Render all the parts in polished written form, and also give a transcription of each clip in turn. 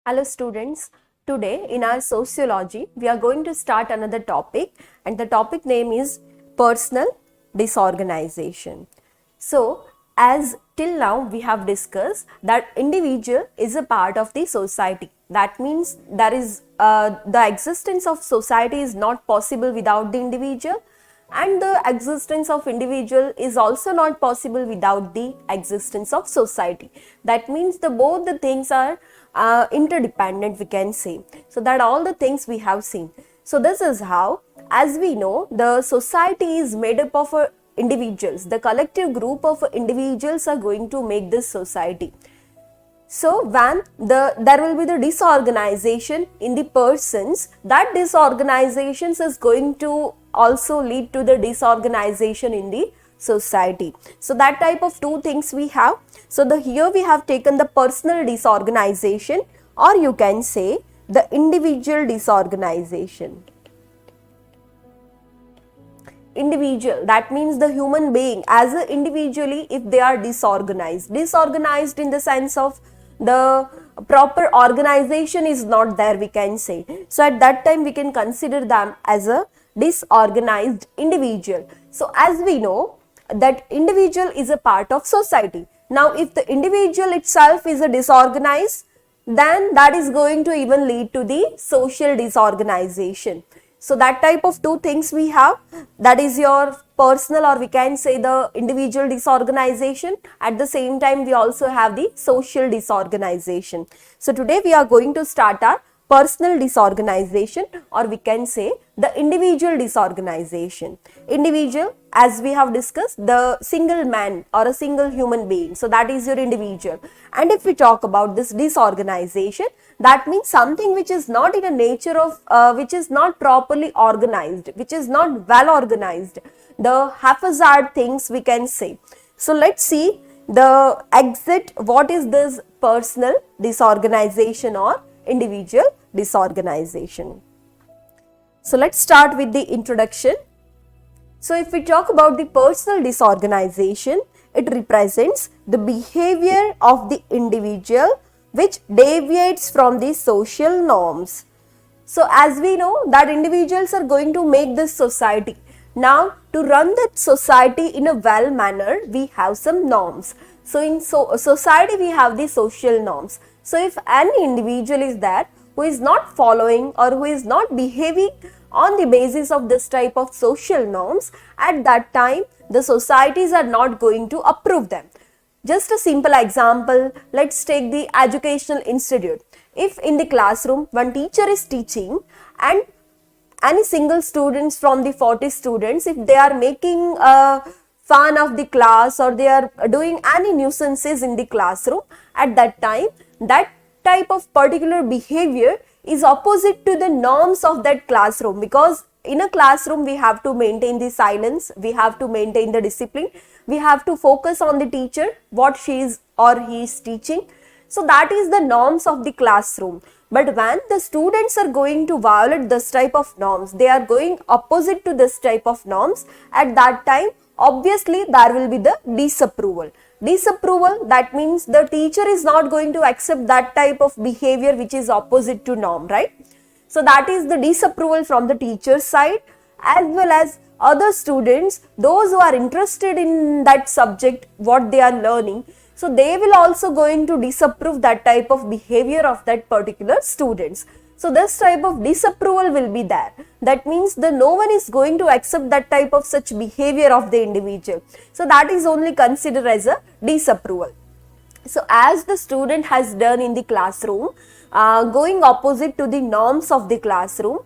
Hello students, today in our sociology we are going to start another topic and the topic name is personal disorganization. So as till now we have discussed that individual is a part of the society. That means the existence of society is not possible without the individual, and the existence of individual is also not possible without the existence of society. That means both the things are interdependent, we can say. So that all the things we have seen. So this is how, as we know, the society is made up of individuals. The collective group of individuals are going to make this society. So when there will be the disorganization in the persons, that disorganization is going to also lead to the disorganization in the society. So that type of two things we have. So here we have taken the personal disorganization, or you can say the individual disorganization. Individual, that means the human being as a individually, if they are disorganized in the sense of the proper organization is not there, we can say. So at that time we can consider them as a disorganized individual. So as we know that individual is a part of society. Now if the individual itself is a disorganized, then that is going to even lead to the social disorganization. So that type of two things we have, that is your personal, or we can say the individual disorganization. At the same time we also have the social disorganization. So today we are going to start our personal disorganization, or we can say the individual disorganization. Individual, as we have discussed, the single man or a single human being. So that is your individual. And if we talk about this disorganization, that means something which is not in a nature of, which is not properly organized, which is not well organized. The haphazard things we can say. So let's see the exit. What is this personal disorganization or individual disorganization? So let's start with the introduction. So if we talk about the personal disorganization, it represents the behavior of the individual which deviates from the social norms. So as we know that individuals are going to make this society. Now to run that society in a well manner, we have some norms. So in society we have the social norms. So if any individual is there who is not following or who is not behaving on the basis of this type of social norms, at that time the societies are not going to approve them. Just a simple example, let's take the educational institute. If in the classroom one teacher is teaching and any single students from the 40 students, if they are making fun of the class or they are doing any nuisances in the classroom, at that time that type of particular behavior is opposite to the norms of that classroom, because in a classroom we have to maintain the silence, we have to maintain the discipline, we have to focus on the teacher, what she is or he is teaching. So that is the norms of the classroom. But when the students are going to violate this type of norms, they are going opposite to this type of norms, at that time obviously there will be the disapproval. Disapproval, that means the teacher is not going to accept that type of behavior which is opposite to norm, right? So that is the disapproval from the teacher's side, as well as other students, those who are interested in that subject, what they are learning. So they will also going to disapprove that type of behavior of that particular students. So this type of disapproval will be there. That means no one is going to accept that type of such behavior of the individual. So that is only considered as a disapproval. So as the student has done in the classroom, going opposite to the norms of the classroom,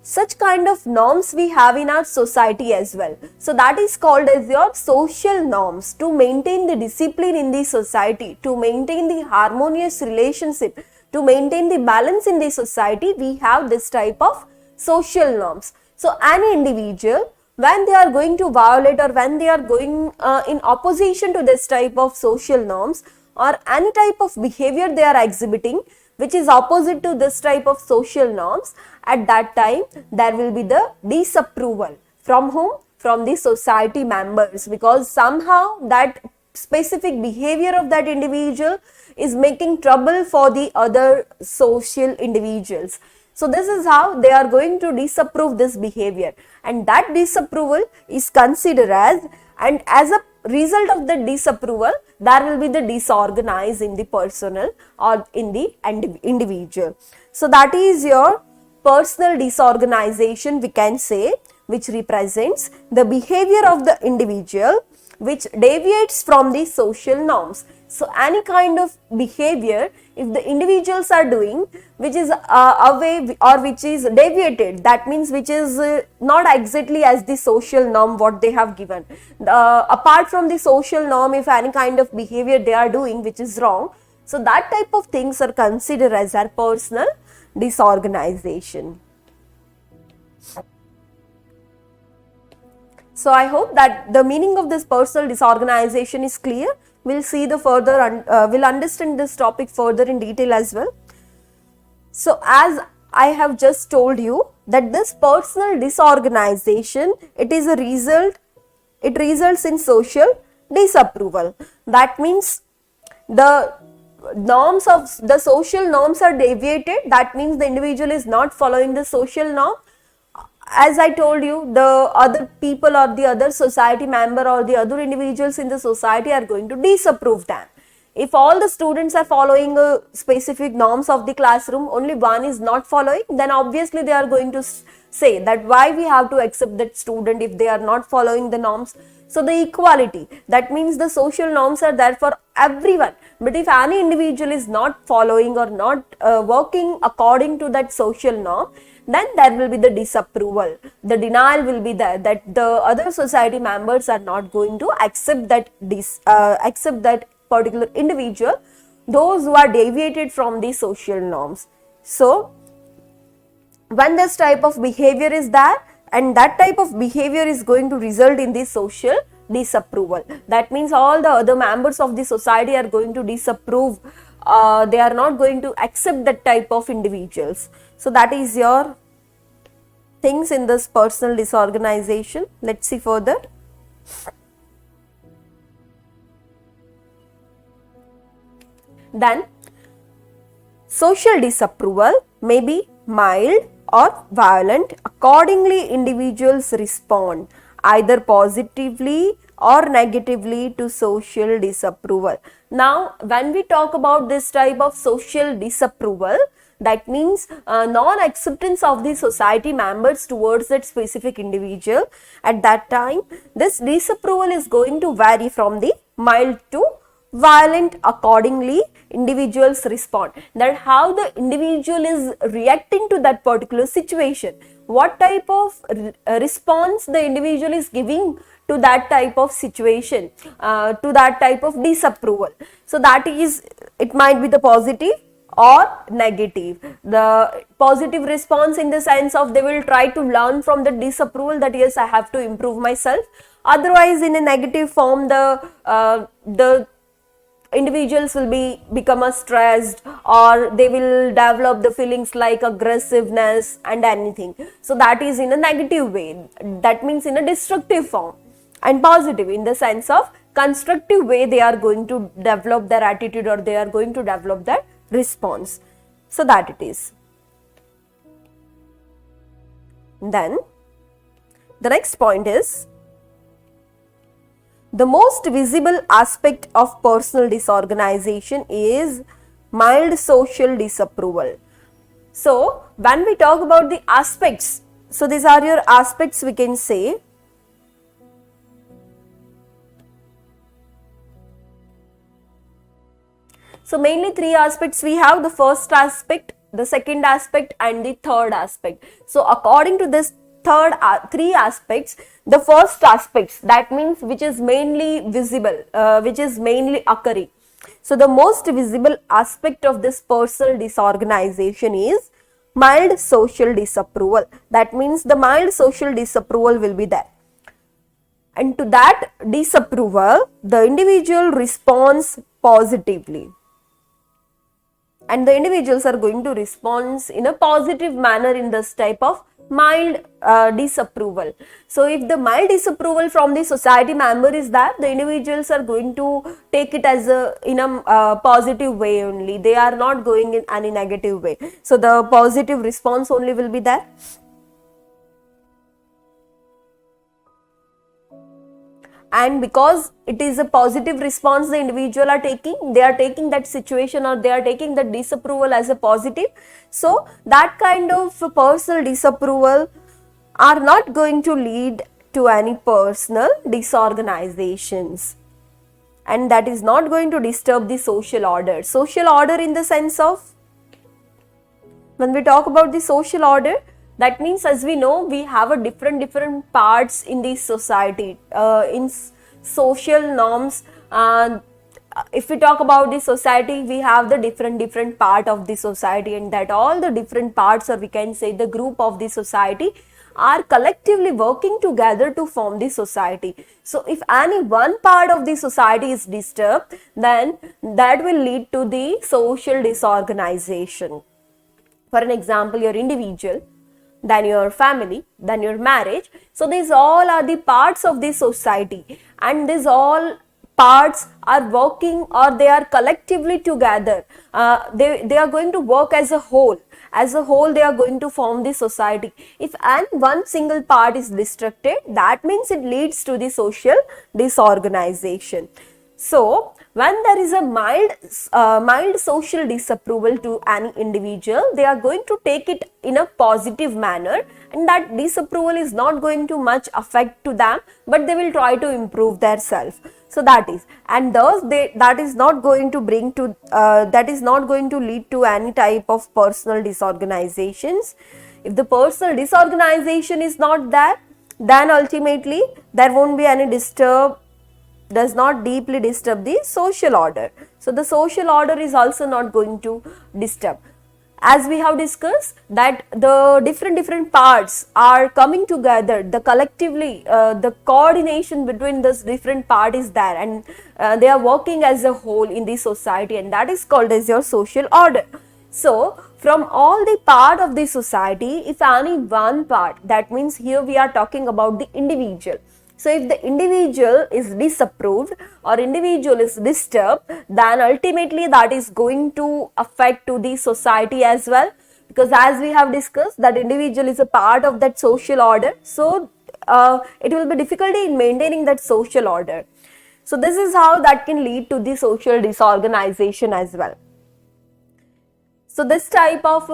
such kind of norms we have in our society as well. So that is called as your social norms. To maintain the discipline in the society, to maintain the harmonious relationship, to maintain the balance in the society, we have this type of social norms. So any individual, when they are going to violate or when they are going in opposition to this type of social norms, or any type of behavior they are exhibiting which is opposite to this type of social norms, at that time there will be the disapproval. From whom? From the society members, because somehow that specific behavior of that individual is making trouble for the other social individuals. So this is how they are going to disapprove this behavior, and that disapproval is considered as, and as a result of the disapproval, there will be the disorganized in the personal or in the individual. So that is your personal disorganization, we can say, which represents the behavior of the individual which deviates from the social norms. So any kind of behavior if the individuals are doing which is away or which is deviated, that means which is not exactly as the social norm what they have given. Apart from the social norm, if any kind of behavior they are doing which is wrong, so that type of things are considered as their personal disorganization. So I hope that the meaning of this personal disorganization is clear. We'll see the further, we'll understand this topic further in detail as well. So as I have just told you that this personal disorganization, it results in social disapproval. That means the norms of the social norms are deviated. That means the individual is not following the social norm. As I told you, the other people or the other society member or the other individuals in the society are going to disapprove them. If all the students are following specific norms of the classroom, only one is not following, then obviously they are going to say that why we have to accept that student if they are not following the norms. So the equality, that means the social norms are there for everyone. But if any individual is not following or not working according to that social norm, then there will be the disapproval. The denial will be there that the other society members are not going to accept that particular individual, those who are deviated from the social norms. So when this type of behavior is there, and that type of behavior is going to result in the social disapproval, that means all the other members of the society are going to disapprove. They are not going to accept that type of individuals. So that is your things in this personal disorganization. Let's see further. Then social disapproval may be mild or violent. Accordingly, individuals respond either positively or negatively to social disapproval. Now, when we talk about this type of social disapproval, that means non-acceptance of the society members towards that specific individual, at that time, this disapproval is going to vary from the mild to violent. Accordingly, individuals respond. That how the individual is reacting to that particular situation, what type of response the individual is giving to that type of situation, to that type of disapproval. So that is, it might be the positive or negative. The positive response in the sense of they will try to learn from the disapproval that yes, I have to improve myself. Otherwise, in a negative form, the individuals will become stressed, or they will develop the feelings like aggressiveness and anything. So that is in a negative way. That means in a destructive form. And positive in the sense of constructive way, they are going to develop their attitude, or they are going to develop their response. So that it is. Then the next point is, the most visible aspect of personal disorganization is mild social disapproval. So when we talk about the aspects, so these are your aspects, we can say. So mainly three aspects we have: the first aspect, the second aspect, and the third aspect. So according to this three aspects, the first aspects, that means which is mainly visible, which is mainly occurring. So the most visible aspect of this personal disorganization is mild social disapproval. That means the mild social disapproval will be there. And to that disapproval, the individual responds positively. And the individuals are going to respond in a positive manner in this type of Mild disapproval. So if the mild disapproval from the society member is that, the individuals are going to take it as in a positive way only. They are not going in any negative way. So the positive response only will be there. And because it is a positive response the individual are taking, they are taking that situation or they are taking that disapproval as a positive. So that kind of personal disapproval are not going to lead to any personal disorganizations, and that is not going to disturb the social order. Social order in the sense of, when we talk about the social order, that means, as we know, we have a different parts in the society, in social norms. If we talk about the society, we have the different part of the society, and that all the different parts, or we can say the group of the society, are collectively working together to form the society. So if any one part of the society is disturbed, then that will lead to the social disorganization. For an example, your individual, then your family, then your marriage. So these all are the parts of the society, and these all parts are working, or they are collectively together. They are going to work as a whole. As a whole, they are going to form the society. If one single part is destructed, that means it leads to the social disorganization. So when there is a mild social disapproval to any individual, they are going to take it in a positive manner, and that disapproval is not going to much affect to them, but they will try to improve their self. So that is, and thus that is not going to lead to any type of personal disorganizations. If the personal disorganization is not there, then ultimately there won't be any does not deeply disturb the social order. So the social order is also not going to disturb. As we have discussed, that the different parts are coming together, the collectively, the coordination between this different part is there, and they are working as a whole in the society, and that is called as your social order. So from all the part of the society, if any one part, that means here we are talking about the individual. So if the individual is disapproved or individual is disturbed, then ultimately that is going to affect to the society as well, because as we have discussed, that individual is a part of that social order. So it will be difficulty in maintaining that social order. So this is how that can lead to the social disorganization as well. So this type of,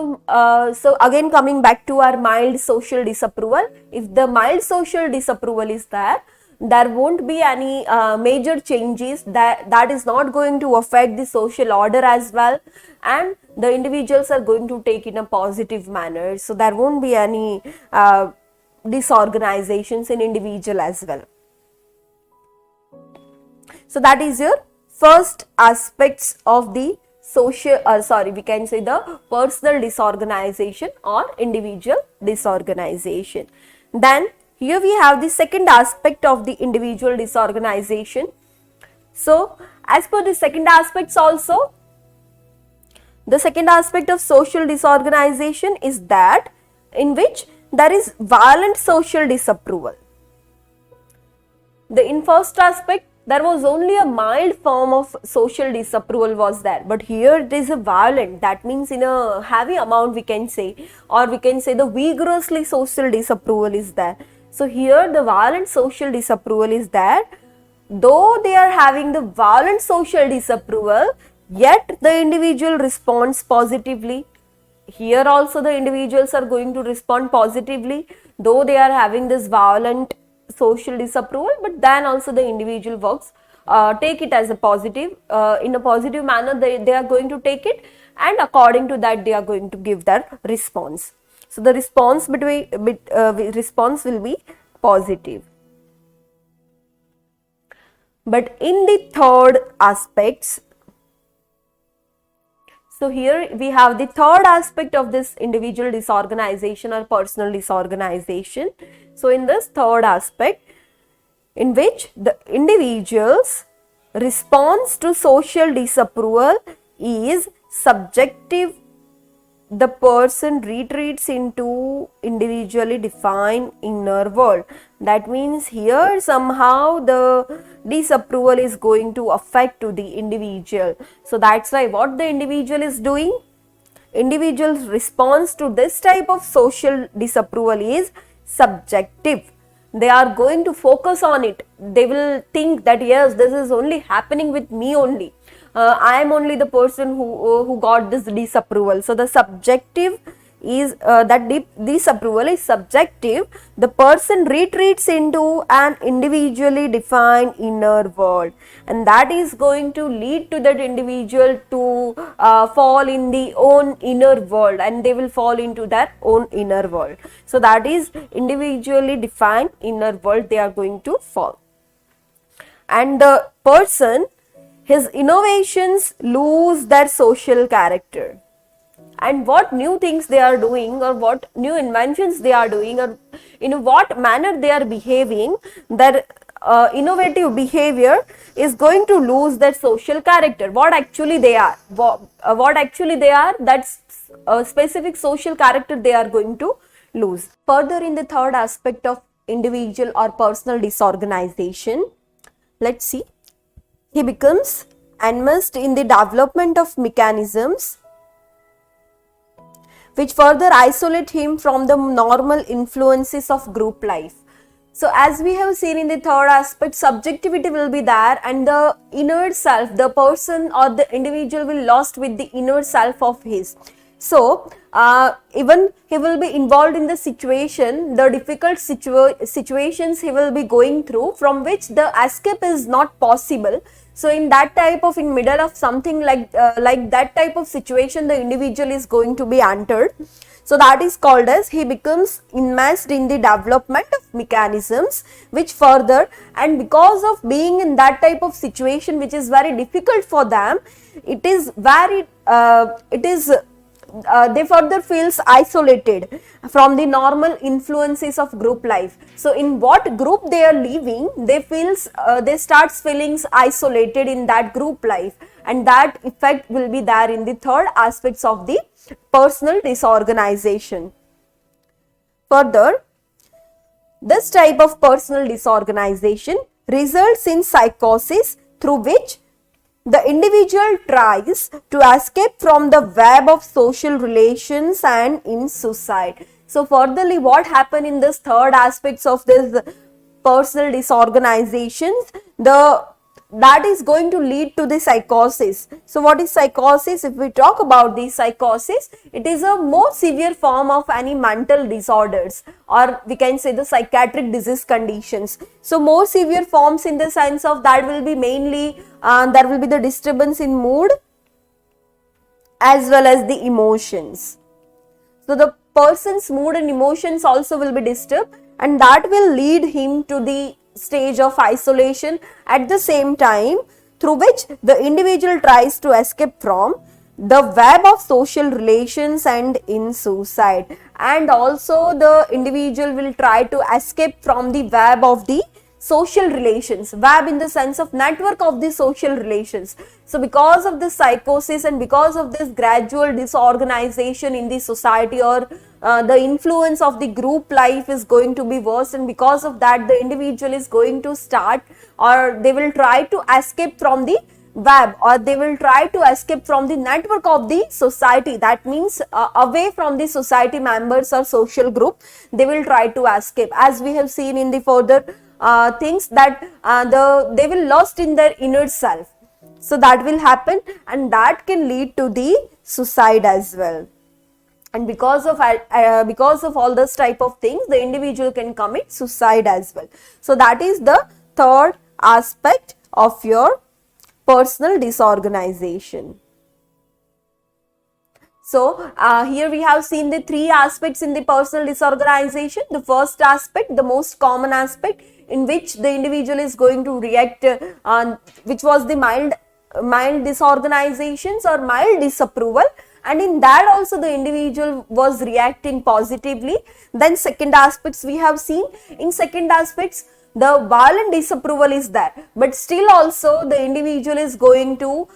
so again coming back to our mild social disapproval, if the mild social disapproval is there won't be any major changes, that is not going to affect the social order as well, and the individuals are going to take in a positive manner. So there won't be any disorganizations in individual as well. So that is your first aspects of the we can say the personal disorganization or individual disorganization. Then here we have the second aspect of the individual disorganization. So as per the second aspects also, the second aspect of social disorganization is that in which there is violent social disapproval. In first aspect, there was only a mild form of social disapproval was there, but here it is a violent, that means in a heavy amount we can say, or we can say the vigorously social disapproval is there. So here the violent social disapproval is there. Though they are having the violent social disapproval, yet the individual responds positively. Here also the individuals are going to respond positively, though they are having this violent social disapproval, but then also the individual works, take it as a positive, in a positive manner they are going to take it, and according to that they are going to give their response. So the response response will be positive. But in the third aspects, so here we have the third aspect of this individual disorganization or personal disorganization. So in this third aspect, in which the individual's response to social disapproval is subjective the person retreats into individually defined inner world. That means here somehow the disapproval is going to affect to the individual. So that's why what the individual is doing, individual's response to this type of social disapproval is subjective. They are going to focus on it. They will think that yes, this is only happening with me only. I am only the person who got this disapproval. So the subjective is disapproval is subjective. The person retreats into an individually defined inner world, and that is going to lead to that individual to fall in the own inner world, and they will fall into their own inner world. So that is individually defined inner world they are going to fall. And the person, his innovations lose their social character. And what new things they are doing, or what new inventions they are doing, or in what manner they are behaving, their innovative behavior is going to lose their social character. What actually they are, what actually they are, that's a specific social character they are going to lose. Further, in the third aspect of individual or personal disorganization, let's see, he becomes enmeshed in the development of mechanisms which further isolate him from the normal influences of group life. So as we have seen in the third aspect, subjectivity will be there, and the inner self, the person or the individual will lost with the inner self of his. So even he will be involved in the situation, the difficult situations he will be going through, from which the escape is not possible. So in that type of, in middle of something like that type of situation, the individual is going to be entered. So that is called as he becomes enmeshed in the development of mechanisms which further, and because of being in that type of situation which is very difficult for them, it is very they further feels isolated from the normal influences of group life. So in what group they are living, they starts feeling isolated in that group life, and that effect will be there in the third aspects of the personal disorganization. Further, this type of personal disorganization results in psychosis, through which the individual tries to escape from the web of social relations and in suicide. So furtherly, what happened in this third aspects of this personal disorganizations, that is going to lead to the psychosis. So what is psychosis? If we talk about the psychosis, it is a more severe form of any mental disorders, or we can say the psychiatric disease conditions. So more severe forms in the sense of that will be mainly there will be the disturbance in mood as well as the emotions. So the person's mood and emotions also will be disturbed, and that will lead him to the stage of isolation, at the same time through which the individual tries to escape from the web of social relations and in suicide. And also the individual will try to escape from the web of the social relations, web in the sense of network of the social relations. So because of this psychosis and because of this gradual disorganization in the society, or the influence of the group life is going to be worse, and because of that the individual is going to start, or they will try to escape from the web, or they will try to escape from the network of the society. That means away from the society members or social group, they will try to escape, as we have seen in the further things that they will lost in their inner self. So that will happen, and that can lead to the suicide as well. And because of all this type of things, the individual can commit suicide as well. So that is the third aspect of your personal disorganization. So here we have seen the three aspects in the personal disorganization. The first aspect, the most common aspect, in which the individual is going to react, which was the mild disorganizations or mild disapproval, and in that also the individual was reacting positively. Then second aspects we have seen. In second aspects, the violent disapproval is there, but still also the individual is going to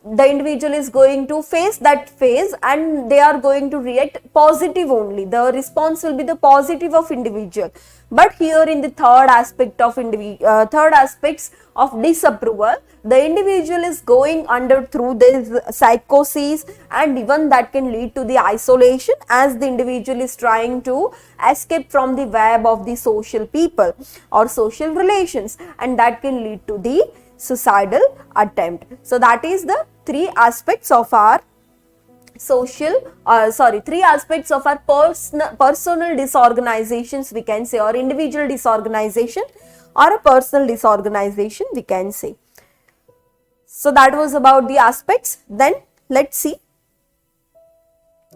the individual is going to face that phase and they are going to react positive only. The response will be the positive of individual. But here in the third aspects of disapproval, the individual is going under through this psychosis, and even that can lead to the isolation, as the individual is trying to escape from the web of the social people or social relations, and that can lead to the suicidal attempt. So that is the three aspects of our three aspects of our personal disorganizations, we can say, or individual disorganization or a personal disorganization, we can say. So that was about the aspects. Then let's see.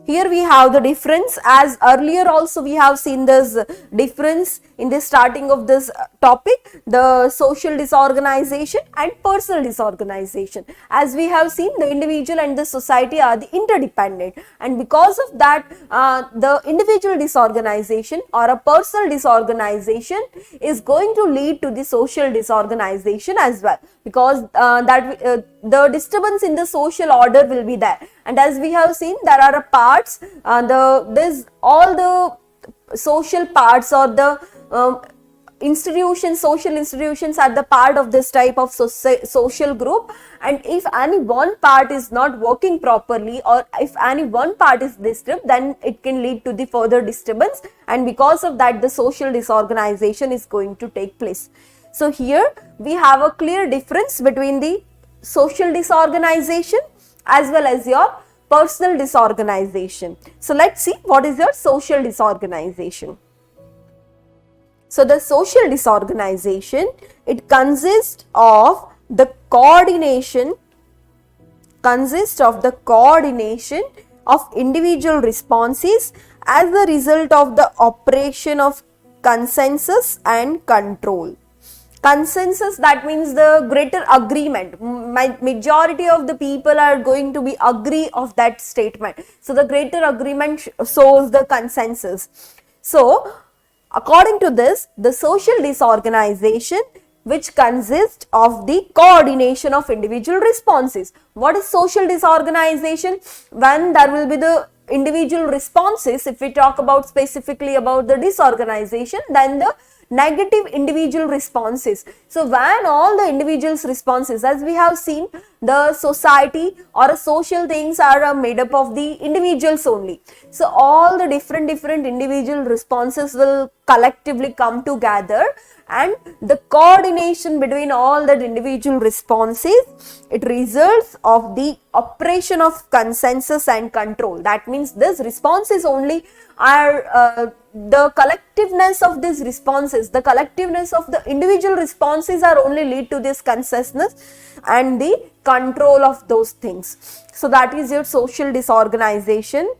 Here we have the difference, as earlier also we have seen this difference in the starting of this topic, the social disorganization and personal disorganization. As we have seen, the individual and the society are the interdependent, and because of that the individual disorganization or a personal disorganization is going to lead to the social disorganization as well, because the disturbance in the social order will be there. And as we have seen, there are parts, all the social parts or the social institutions are the part of this type of social group, and if any one part is not working properly or if any one part is disturbed, then it can lead to the further disturbance, and because of that the social disorganization is going to take place. So here we have a clear difference between the social disorganization as well as your personal disorganization. So let's see what is your social disorganization. So the social disorganization, it consists of the coordination of individual responses as a result of the operation of consensus and control. Consensus, that means the greater agreement. Majority of the people are going to be agree of that statement. So the greater agreement shows the consensus. So according to this, the social disorganization, which consists of the coordination of individual responses. What is social disorganization? When there will be the individual responses, if we talk about specifically about the disorganization, then the negative individual responses. So when all the individuals' responses, as we have seen, the society or social things are made up of the individuals only. So all the different individual responses will collectively come together, and the coordination between all that individual responses, it results of the operation of consensus and control. That means this responses only are the collectiveness of these responses, the collectiveness of the individual responses are only lead to this consensus and the control of those things. So that is your social disorganization.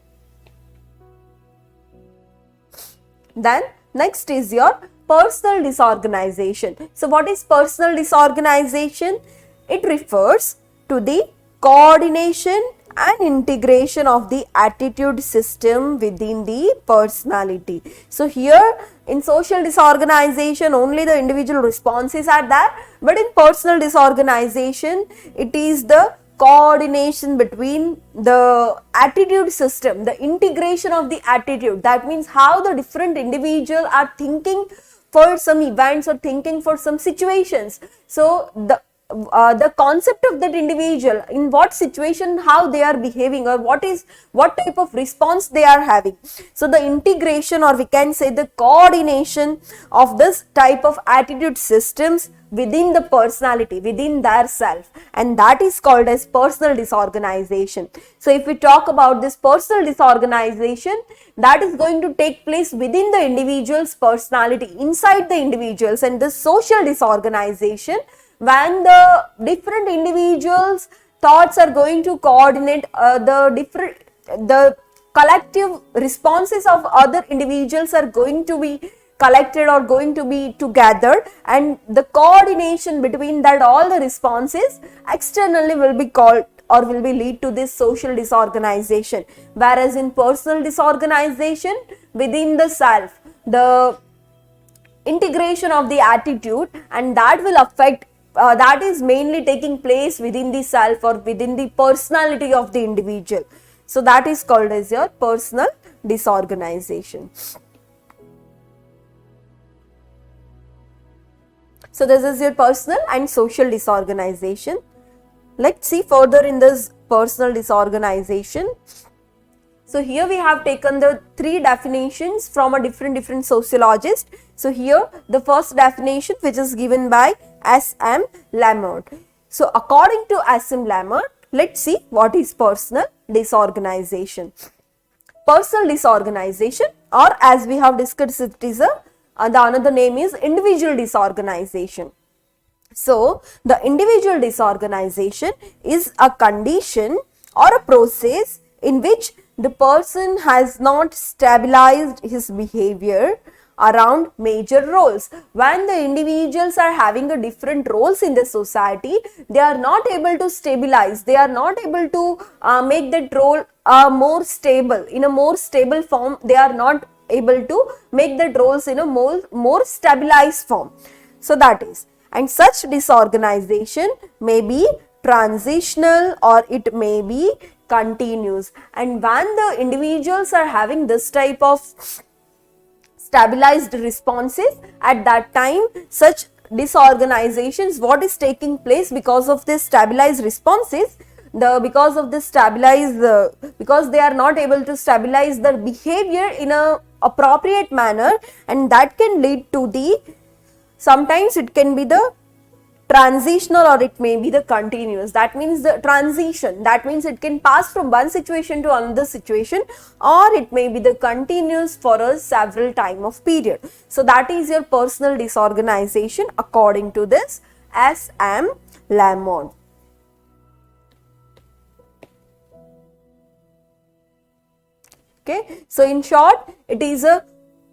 Then next is your personal disorganization. So what is personal disorganization? It refers to the coordination and integration of the attitude system within the personality. So here in social disorganization only the individual responses are there, but in personal disorganization it is the coordination between the attitude system, the integration of the attitude. That means how the different individuals are thinking for some events or thinking for some situations. So the concept of that individual, in what situation, how they are behaving, or what type of response they are having. So the integration, or we can say the coordination of this type of attitude systems within the personality, within their self, and that is called as personal disorganization. So if we talk about this personal disorganization, that is going to take place within the individual's personality, inside the individuals, and the social disorganization, when the different individuals' thoughts are going to coordinate the collective responses of other individuals are going to be collected or going to be together, and the coordination between that all the responses externally will be called or will be lead to this social disorganization. Whereas in personal disorganization, within the self, the integration of the attitude, and that will affect that is mainly taking place within the self or within the personality of the individual. So that is called as your personal disorganization. So this is your personal and social disorganization. Let's see further in this personal disorganization. So here we have taken the three definitions from a different sociologist. So here the first definition, which is given by S.M. Lamont. So according to S.M. Lamont, let's see what is personal disorganization. Personal disorganization, or as we have discussed, it is the another name is individual disorganization. So the individual disorganization is a condition or a process in which the person has not stabilized his behavior around major roles. When the individuals are having a different roles in the society, they are not able to stabilize, they are not able to make that role more stable, in a more stable form. They are not able to make that roles in a more stabilized form. So that is, and such disorganization may be transitional or it may be continuous. And when the individuals are having this type of stabilized responses, at that time such disorganizations, what is taking place because of this stabilized responses, because they are not able to stabilize their behavior in a appropriate manner, and that can lead to the, sometimes it can be the transitional or it may be the continuous. That means the transition, that means it can pass from one situation to another situation, or it may be the continuous for a several time of period. So that is your personal disorganization according to this S.M. Lamont. Okay, so in short, it is a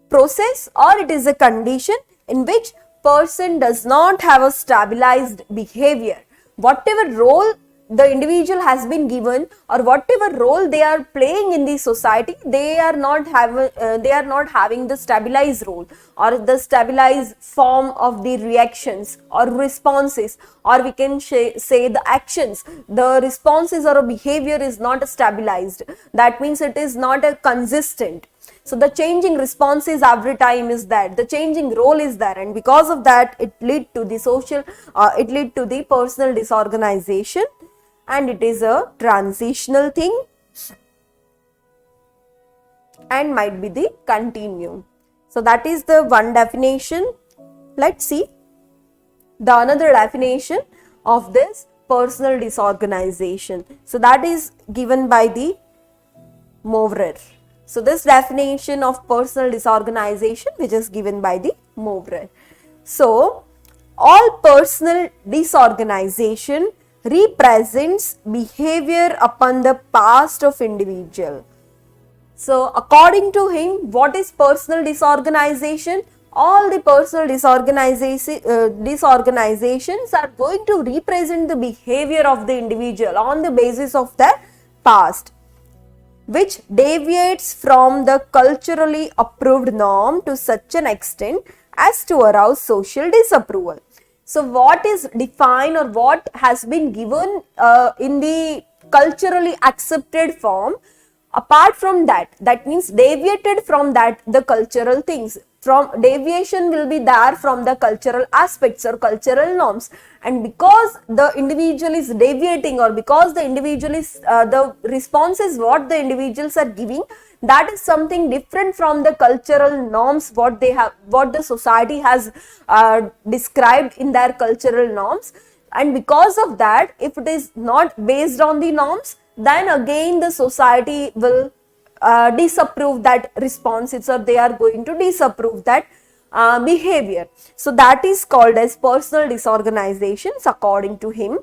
process or it is a condition in which person does not have a stabilized behavior. Whatever role the individual has been given or whatever role they are playing in the society, they are not having the stabilized role or the stabilized form of the reactions or responses, or we can say the actions. The responses or a behavior is not stabilized. That means it is not a consistent. So the changing responses every time is that, the changing role is there, and because of that it lead to the personal disorganization, and it is a transitional thing and might be the continuum. So that is the one definition. Let's see the another definition of this personal disorganization. So that is given by the Maurer. So this definition of personal disorganization, which is given by the Maurer. So all personal disorganization represents behavior upon the past of individual. So according to him, what is personal disorganization? All the personal disorganizations are going to represent the behavior of the individual on the basis of their past, which deviates from the culturally approved norm to such an extent as to arouse social disapproval. So what is defined or what has been given in the culturally accepted form, apart from that, that means deviated from that, the cultural things, from deviation will be there from the cultural aspects or cultural norms, and because the individual is deviating or because the individual is the responses what the individuals are giving, that is something different from the cultural norms what they have, what the society has described in their cultural norms. And because of that, if it is not based on the norms, then again the society will disapprove that responses, or they are going to disapprove that behavior. So that is called as personal disorganizations according to him.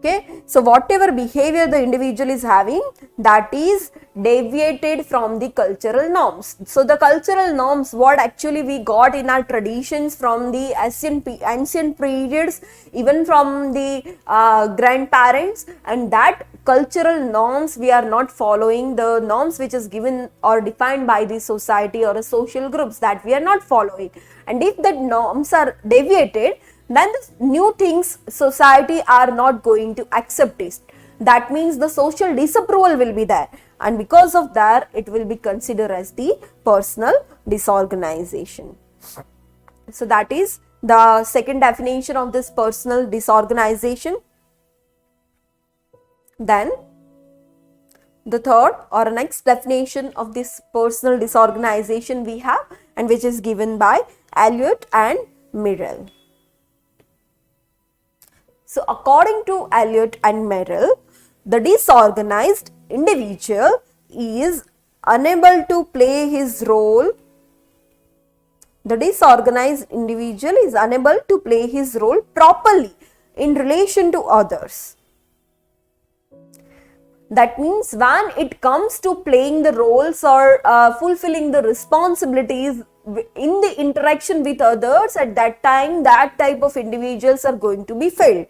Okay, so whatever behavior the individual is having, that is deviated from the cultural norms. So the cultural norms what actually we got in our traditions from the ancient periods, even from the grandparents, and that cultural norms we are not following, the norms which is given or defined by the society or a social groups that we are not following, and if the norms are deviated, then the new things society are not going to accept it. That means the social disapproval will be there, and because of that it will be considered as the personal disorganization. So that is the second definition of this personal disorganization. Then the third or next definition of this personal disorganization we have, and which is given by Elliot and Merrill. So according to Elliot and Merrill, the disorganized individual is unable to play his role. The disorganized individual is unable to play his role properly in relation to others. That means when it comes to playing the roles or fulfilling the responsibilities in the interaction with others, at that time that type of individuals are going to be failed.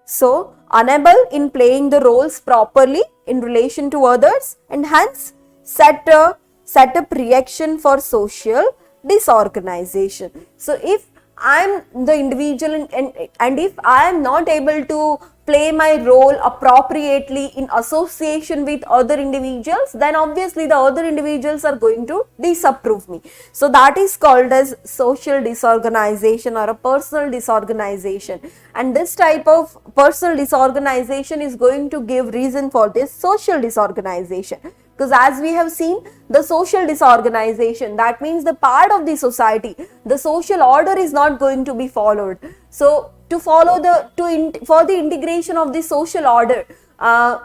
So unable in playing the roles properly in relation to others, and hence set up reaction for social disorganization. So if I am the individual and if I am not able to play my role appropriately in association with other individuals, then obviously the other individuals are going to disapprove me. So that is called as social disorganization or a personal disorganization, and this type of personal disorganization is going to give reason for this social disorganization. Because as we have seen, the social disorganization, that means the part of the society, the social order is not going to be followed. So to follow for the integration of the social order,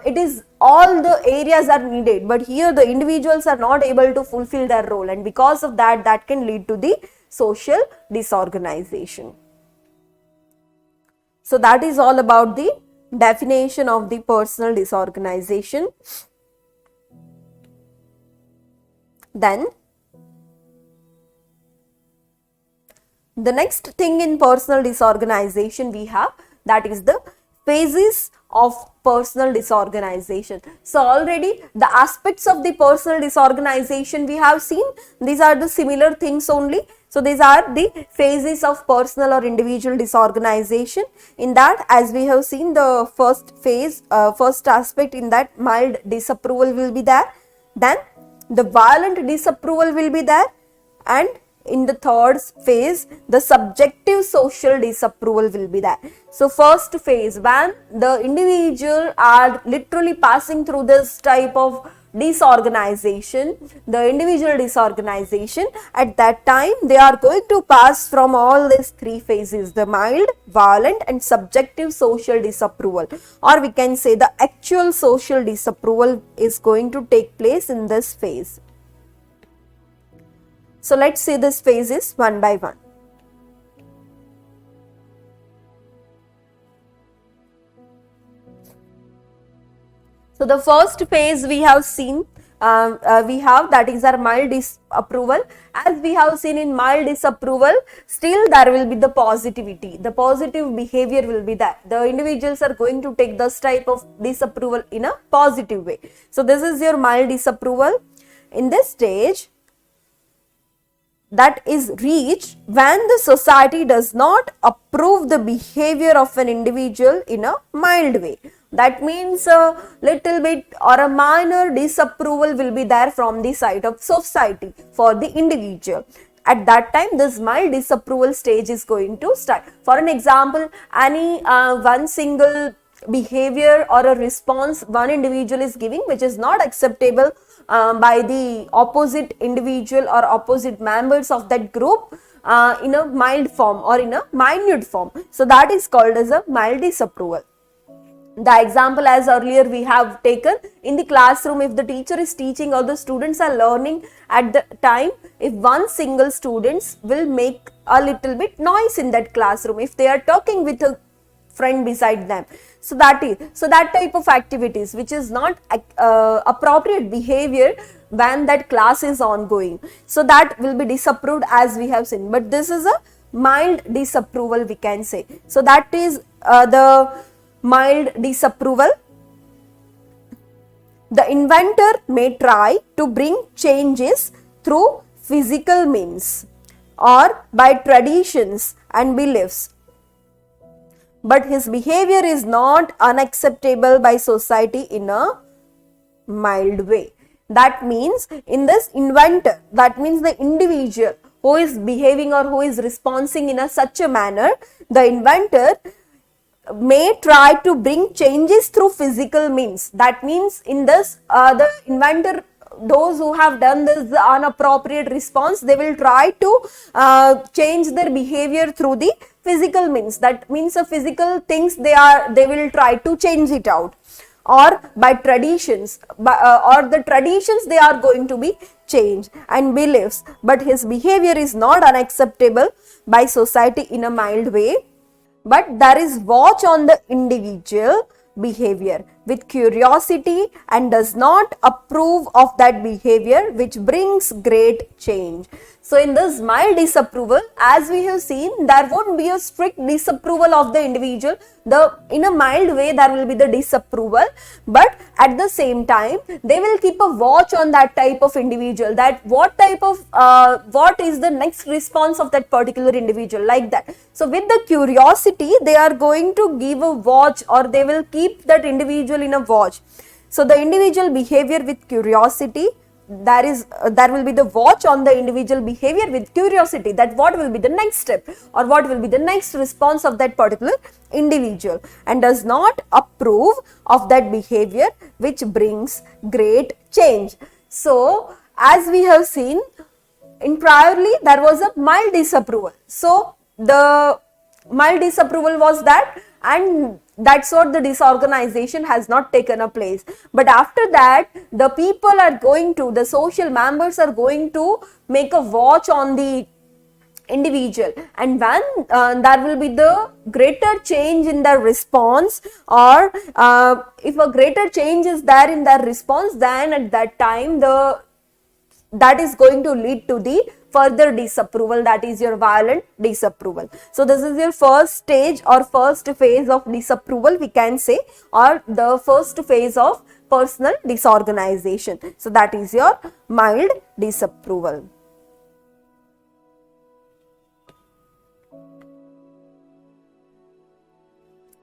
it is all the areas are needed, but here the individuals are not able to fulfill their role, and because of that, that can lead to the social disorganization. So that is all about the definition of the personal disorganization. Then the next thing in personal disorganization we have, that is the phases of personal disorganization. So already the aspects of the personal disorganization we have seen, these are the similar things only. So these are the phases of personal or individual disorganization. In that, as we have seen, the first phase, first aspect in that, mild disapproval will be there. Then the violent disapproval will be there, and in the third phase, the subjective social disapproval will be there. So first phase, when the individual are literally passing through this type of disorganization, the individual disorganization, at that time they are going to pass from all these three phases, the mild, violent and subjective social disapproval, or we can say the actual social disapproval is going to take place in this phase. So let's see these phases one by one. So the first phase we have seen, that is our mild disapproval. As we have seen in mild disapproval, still there will be the positivity, the positive behavior will be there. The individuals are going to take this type of disapproval in a positive way. So this is your mild disapproval. In this stage, that is reached when the society does not approve the behavior of an individual in a mild way. That means a little bit or a minor disapproval will be there from the side of society for the individual. At that time, this mild disapproval stage is going to start. For an example, any one single behavior or a response one individual is giving which is not acceptable by the opposite individual or opposite members of that group in a mild form or in a minute form. So that is called as a mild disapproval. The example as earlier we have taken in the classroom, if the teacher is teaching or the students are learning, at the time if one single student will make a little bit noise in that classroom, if they are talking with a friend beside them, so that type of activities which is not appropriate behavior when that class is ongoing, so that will be disapproved as we have seen, but this is a mild disapproval we can say. So that is the mild disapproval. The inventor may try to bring changes through physical means or by traditions and beliefs, but his behavior is not unacceptable by society in a mild way. That means in this inventor, that means the individual who is behaving or who is responding in such a manner, the inventor may try to bring changes through physical means. That means in this, the inventor, those who have done this inappropriate response, they will try to change their behavior through the physical means. That means the physical things they will try to change it out, or by traditions, or the traditions they are going to be changed, and beliefs, but his behavior is not unacceptable by society in a mild way. But there is watch on the individual behavior with curiosity and does not approve of that behavior which brings great change. So in this mild disapproval, as we have seen, there won't be a strict disapproval of the individual. In a mild way there will be the disapproval, but at the same time they will keep a watch on that type of individual, that what is the next response of that particular individual, like that. So with the curiosity they are going to give a watch, or they will keep that individual in a watch. So the individual behavior with curiosity, there will be the watch on the individual behavior with curiosity, that what will be the next step or what will be the next response of that particular individual, and does not approve of that behavior which brings great change. So as we have seen, in priorly there was a mild disapproval. So the mild disapproval was that, and that's what the disorganization has not taken a place. But after that, the people are going to, the social members are going to make a watch on the individual, and when there will be the greater change in their response, or if a greater change is there in their response, then at that time that is going to lead to the further disapproval, that is your violent disapproval. So this is your first stage or first phase of disapproval, we can say, or the first phase of personal disorganization. So that is your mild disapproval.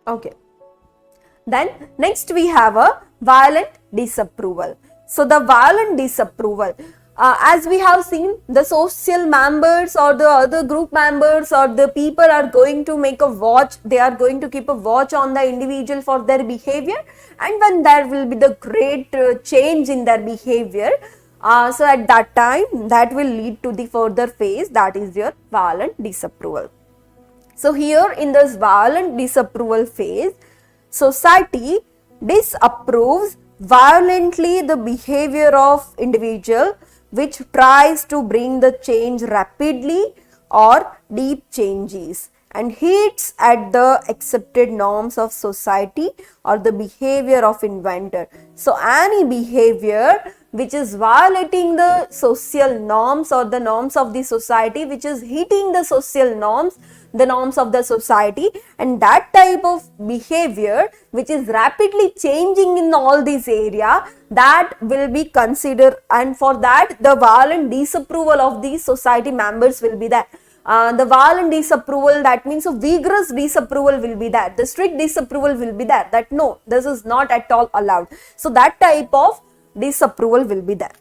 Okay. Then next we have a violent disapproval. So the violent disapproval, as we have seen, the social members or the other group members or the people are going to make a watch, they are going to keep a watch on the individual for their behavior, and when there will be the great change in their behavior, so at that time that will lead to the further phase, that is your violent disapproval. So here in this violent disapproval phase, society disapproves violently the behavior of individual which tries to bring the change rapidly or deep changes, and hits at the accepted norms of society or the behavior of inventor. So any behavior which is violating the social norms or the norms of the society, which is hitting the social norms, the norms of the society, and that type of behavior which is rapidly changing in all these area, that will be considered, and for that the violent disapproval of these society members will be there. The violent disapproval, that means a vigorous disapproval will be there, the strict disapproval will be there, that no, this is not at all allowed. So that type of disapproval will be there.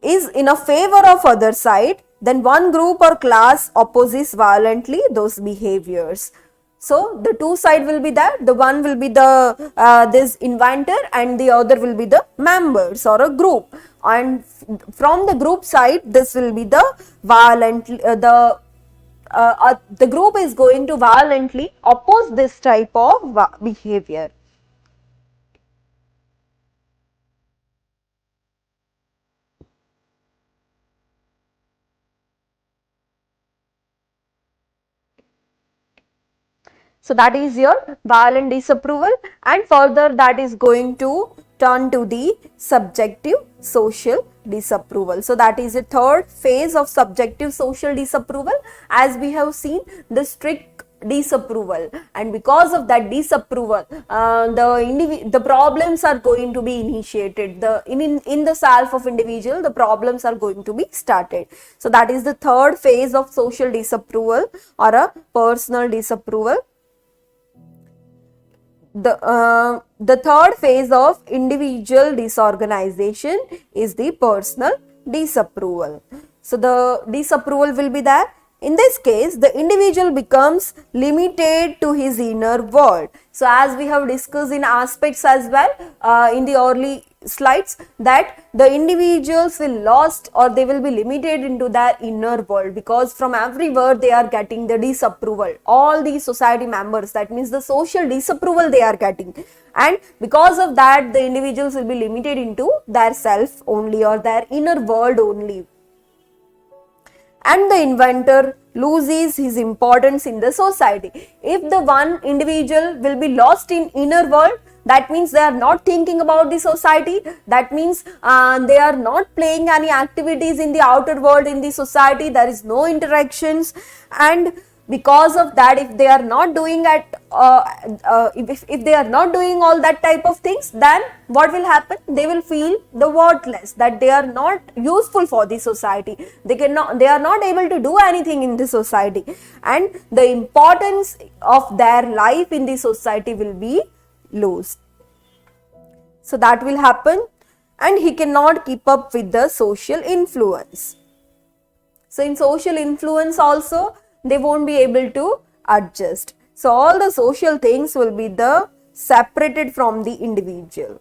Is in a favor of other side, then one group or class opposes violently those behaviors. So the two side will be there, the one will be the this inventor and the other will be the members or a group, and from the group side this will be the violent, the group is going to violently oppose this type of behavior. So that is your violent disapproval, and further that is going to turn to the subjective social disapproval. So that is the third phase of subjective social disapproval. As we have seen, the strict disapproval, and because of that disapproval, the problems are going to be initiated. In the self of individual, the problems are going to be started. So that is the third phase of social disapproval or a personal disapproval. The third phase of individual disorganization is the personal disapproval. So the disapproval will be there. In this case, the individual becomes limited to his inner world. So as we have discussed in aspects as well in the early slides, that the individuals will lost or they will be limited into their inner world, because from everywhere they are getting the disapproval. All the society members, that means the social disapproval they are getting, and because of that the individuals will be limited into their self only or their inner world only, and the inventor loses his importance in the society. If the one individual will be lost in inner world, that means they are not thinking about the society, that means they are not playing any activities in the outer world, in the society, there is no interactions, and because of that, if they are not doing if they are not doing all that type of things, then what will happen? They will feel the worthless, that they are not useful for the society, they are not able to do anything in the society, and the importance of their life in the society will be lost. So that will happen, and he cannot keep up with the social influence. So in social influence also, they won't be able to adjust. So all the social things will be separated from the individual,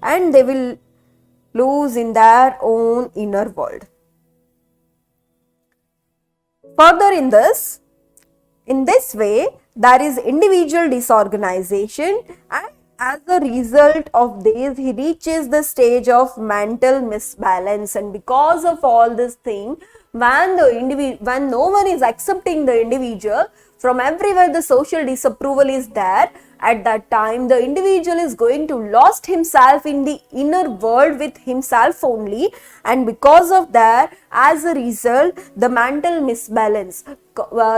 and they will lose in their own inner world. Further in this way, there is individual disorganization, and as a result of this, he reaches the stage of mental misbalance. And because of all this thing, when no one is accepting the individual, from everywhere the social disapproval is there, at that time the individual is going to lost himself in the inner world with himself only, and because of that, as a result, the mental misbalance,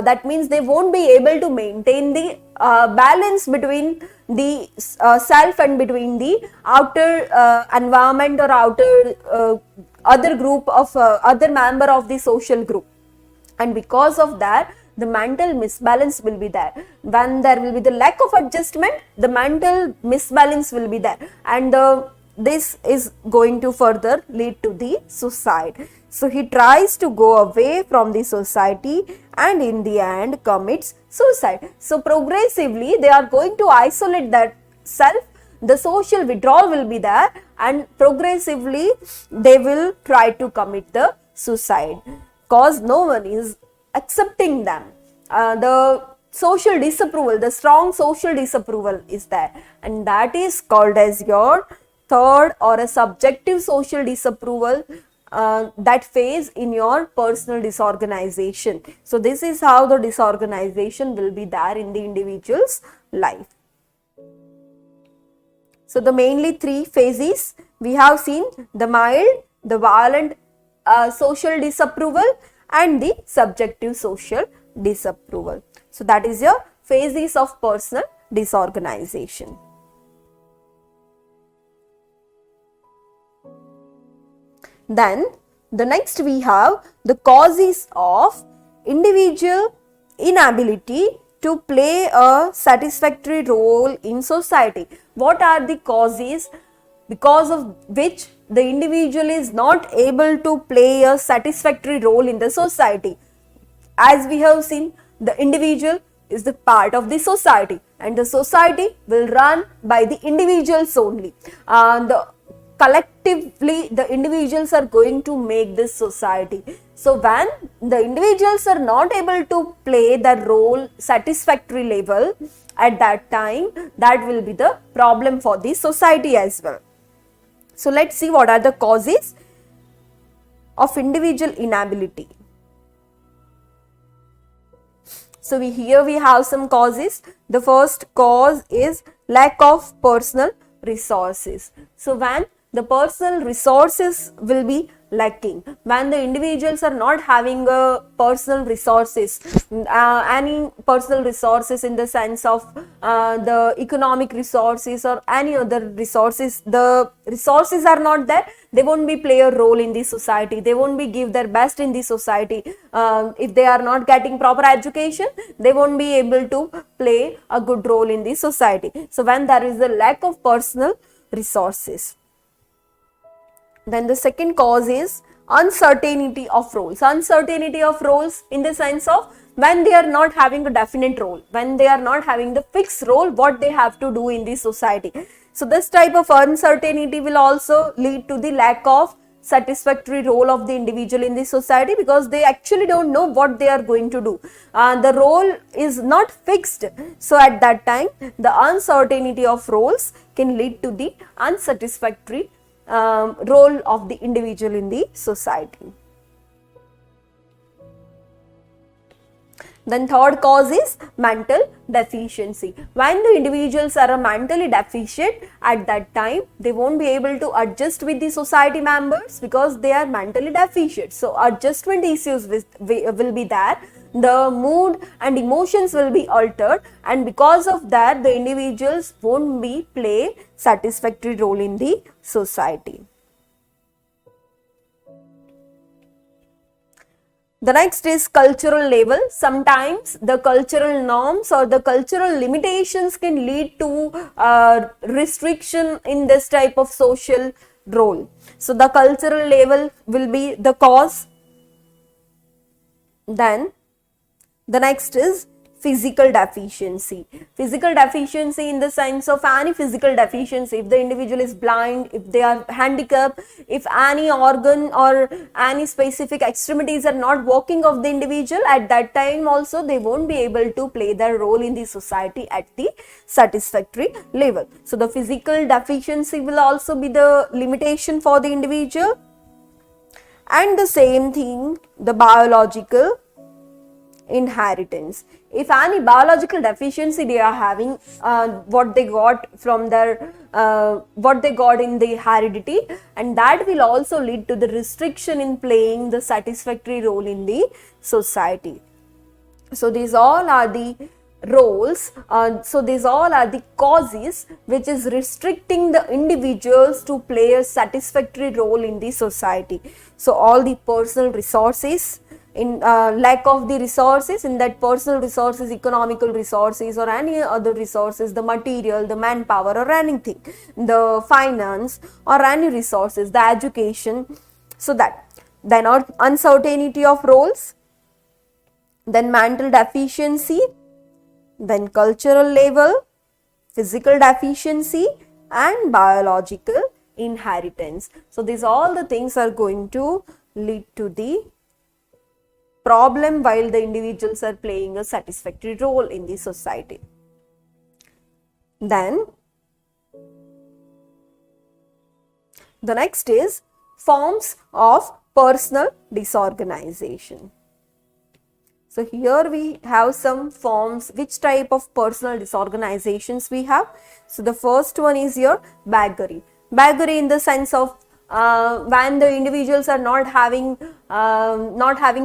that means they won't be able to maintain the balance between the self and between the outer environment or outer other group of other member of the social group, and because of that the mental misbalance will be there. When there will be the lack of adjustment, the mental misbalance will be there, and this is going to further lead to the suicide. So he tries to go away from the society and in the end commits suicide. So progressively they are going to isolate that self, the social withdrawal will be there, and progressively they will try to commit the suicide because no one is accepting them. The social disapproval, the strong social disapproval is there, and that is called as your third or a subjective social disapproval, that phase in your personal disorganization. So this is how the disorganization will be there in the individual's life. So the mainly three phases we have seen: the mild, the violent social disapproval, and the subjective social disapproval. So that is your phases of personal disorganization. Then the next we have the causes of individual inability to play a satisfactory role in society. What are the causes because of which the individual is not able to play a satisfactory role in the society? As we have seen, the individual is the part of the society, and the society will run by the individuals only. Collectively, the individuals are going to make this society. So when the individuals are not able to play their role satisfactory level, at that time, that will be the problem for the society as well. So let's see what are the causes of individual inability. So here we have some causes. The first cause is lack of personal resources. So when the personal resources will be lacking, when the individuals are not having personal resources, any personal resources in the sense of the economic resources or any other resources, the resources are not there, they won't be play a role in the society, they won't be give their best in the society. If they are not getting proper education, they won't be able to play a good role in the society. So when there is a lack of personal resources. Then the second cause is uncertainty of roles. Uncertainty of roles in the sense of when they are not having a definite role, when they are not having the fixed role, what they have to do in the society. So this type of uncertainty will also lead to the lack of satisfactory role of the individual in the society, because they actually don't know what they are going to do. The role is not fixed. So at that time, the uncertainty of roles can lead to the unsatisfactory role of the individual in the society. Then third cause is mental deficiency. When the individuals are mentally deficient, at that time they won't be able to adjust with the society members because they are mentally deficient. So adjustment issues will be there, the mood and emotions will be altered, and because of that the individuals won't be play satisfactory role in the society. The next is cultural level. Sometimes the cultural norms or the cultural limitations can lead to restriction in this type of social role. So the cultural level will be the cause. Then the next is physical deficiency. Physical deficiency in the sense of any physical deficiency, if the individual is blind, if they are handicapped, if any organ or any specific extremities are not working of the individual, at that time also they won't be able to play their role in the society at the satisfactory level. So the physical deficiency will also be the limitation for the individual. And the same thing, the biological inheritance. If any biological deficiency they are having, what they got from their what they got in the heredity, and that will also lead to the restriction in playing the satisfactory role in the society. So these all are the roles, so these all are the causes which is restricting the individuals to play a satisfactory role in the society. So all the personal resources, in lack of the resources, in that personal resources, economical resources or any other resources, the material, the manpower or anything, the finance or any resources, the education. So that then uncertainty of roles, then mental deficiency, then cultural level, physical deficiency and biological inheritance. So these all the things are going to lead to the problem while the individuals are playing a satisfactory role in the society. Then the next is forms of personal disorganization. So here we have some forms, which type of personal disorganizations we have. So the first one is your beggary. Beggary in the sense of when the individuals are not having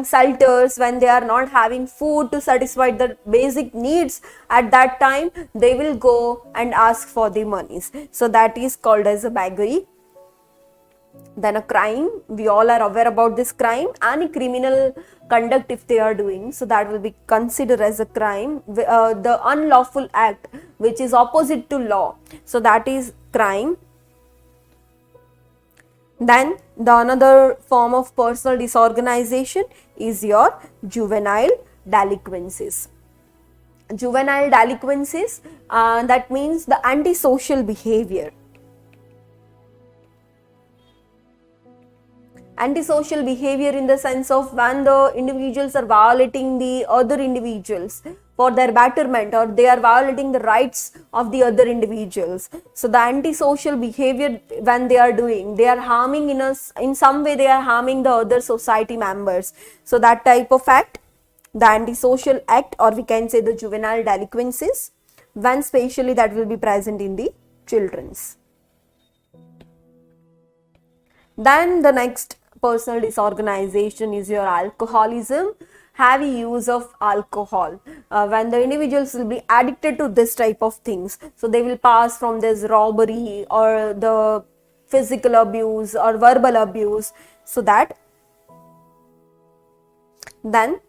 shelters, when they are not having food to satisfy the basic needs, at that time they will go and ask for the monies. So that is called as a beggary. Then a crime, we all are aware about this crime, any criminal conduct if they are doing, so that will be considered as a crime, the unlawful act which is opposite to law, so that is crime. Then the another form of personal disorganization is your juvenile delinquencies. Juvenile delinquencies, that means the antisocial behavior. Antisocial behavior in the sense of when the individuals are violating the other individuals for their betterment, or they are violating the rights of the other individuals. So the antisocial behavior when they are doing, they are harming in some way, they are harming the other society members. So that type of act, the antisocial act, or we can say the juvenile delinquencies, when spatially that will be present in the children's. Then the next personal disorganization is your alcoholism, heavy use of alcohol. When the individuals will be addicted to this type of things, so they will pass from this robbery or the physical abuse or verbal abuse, so that. Then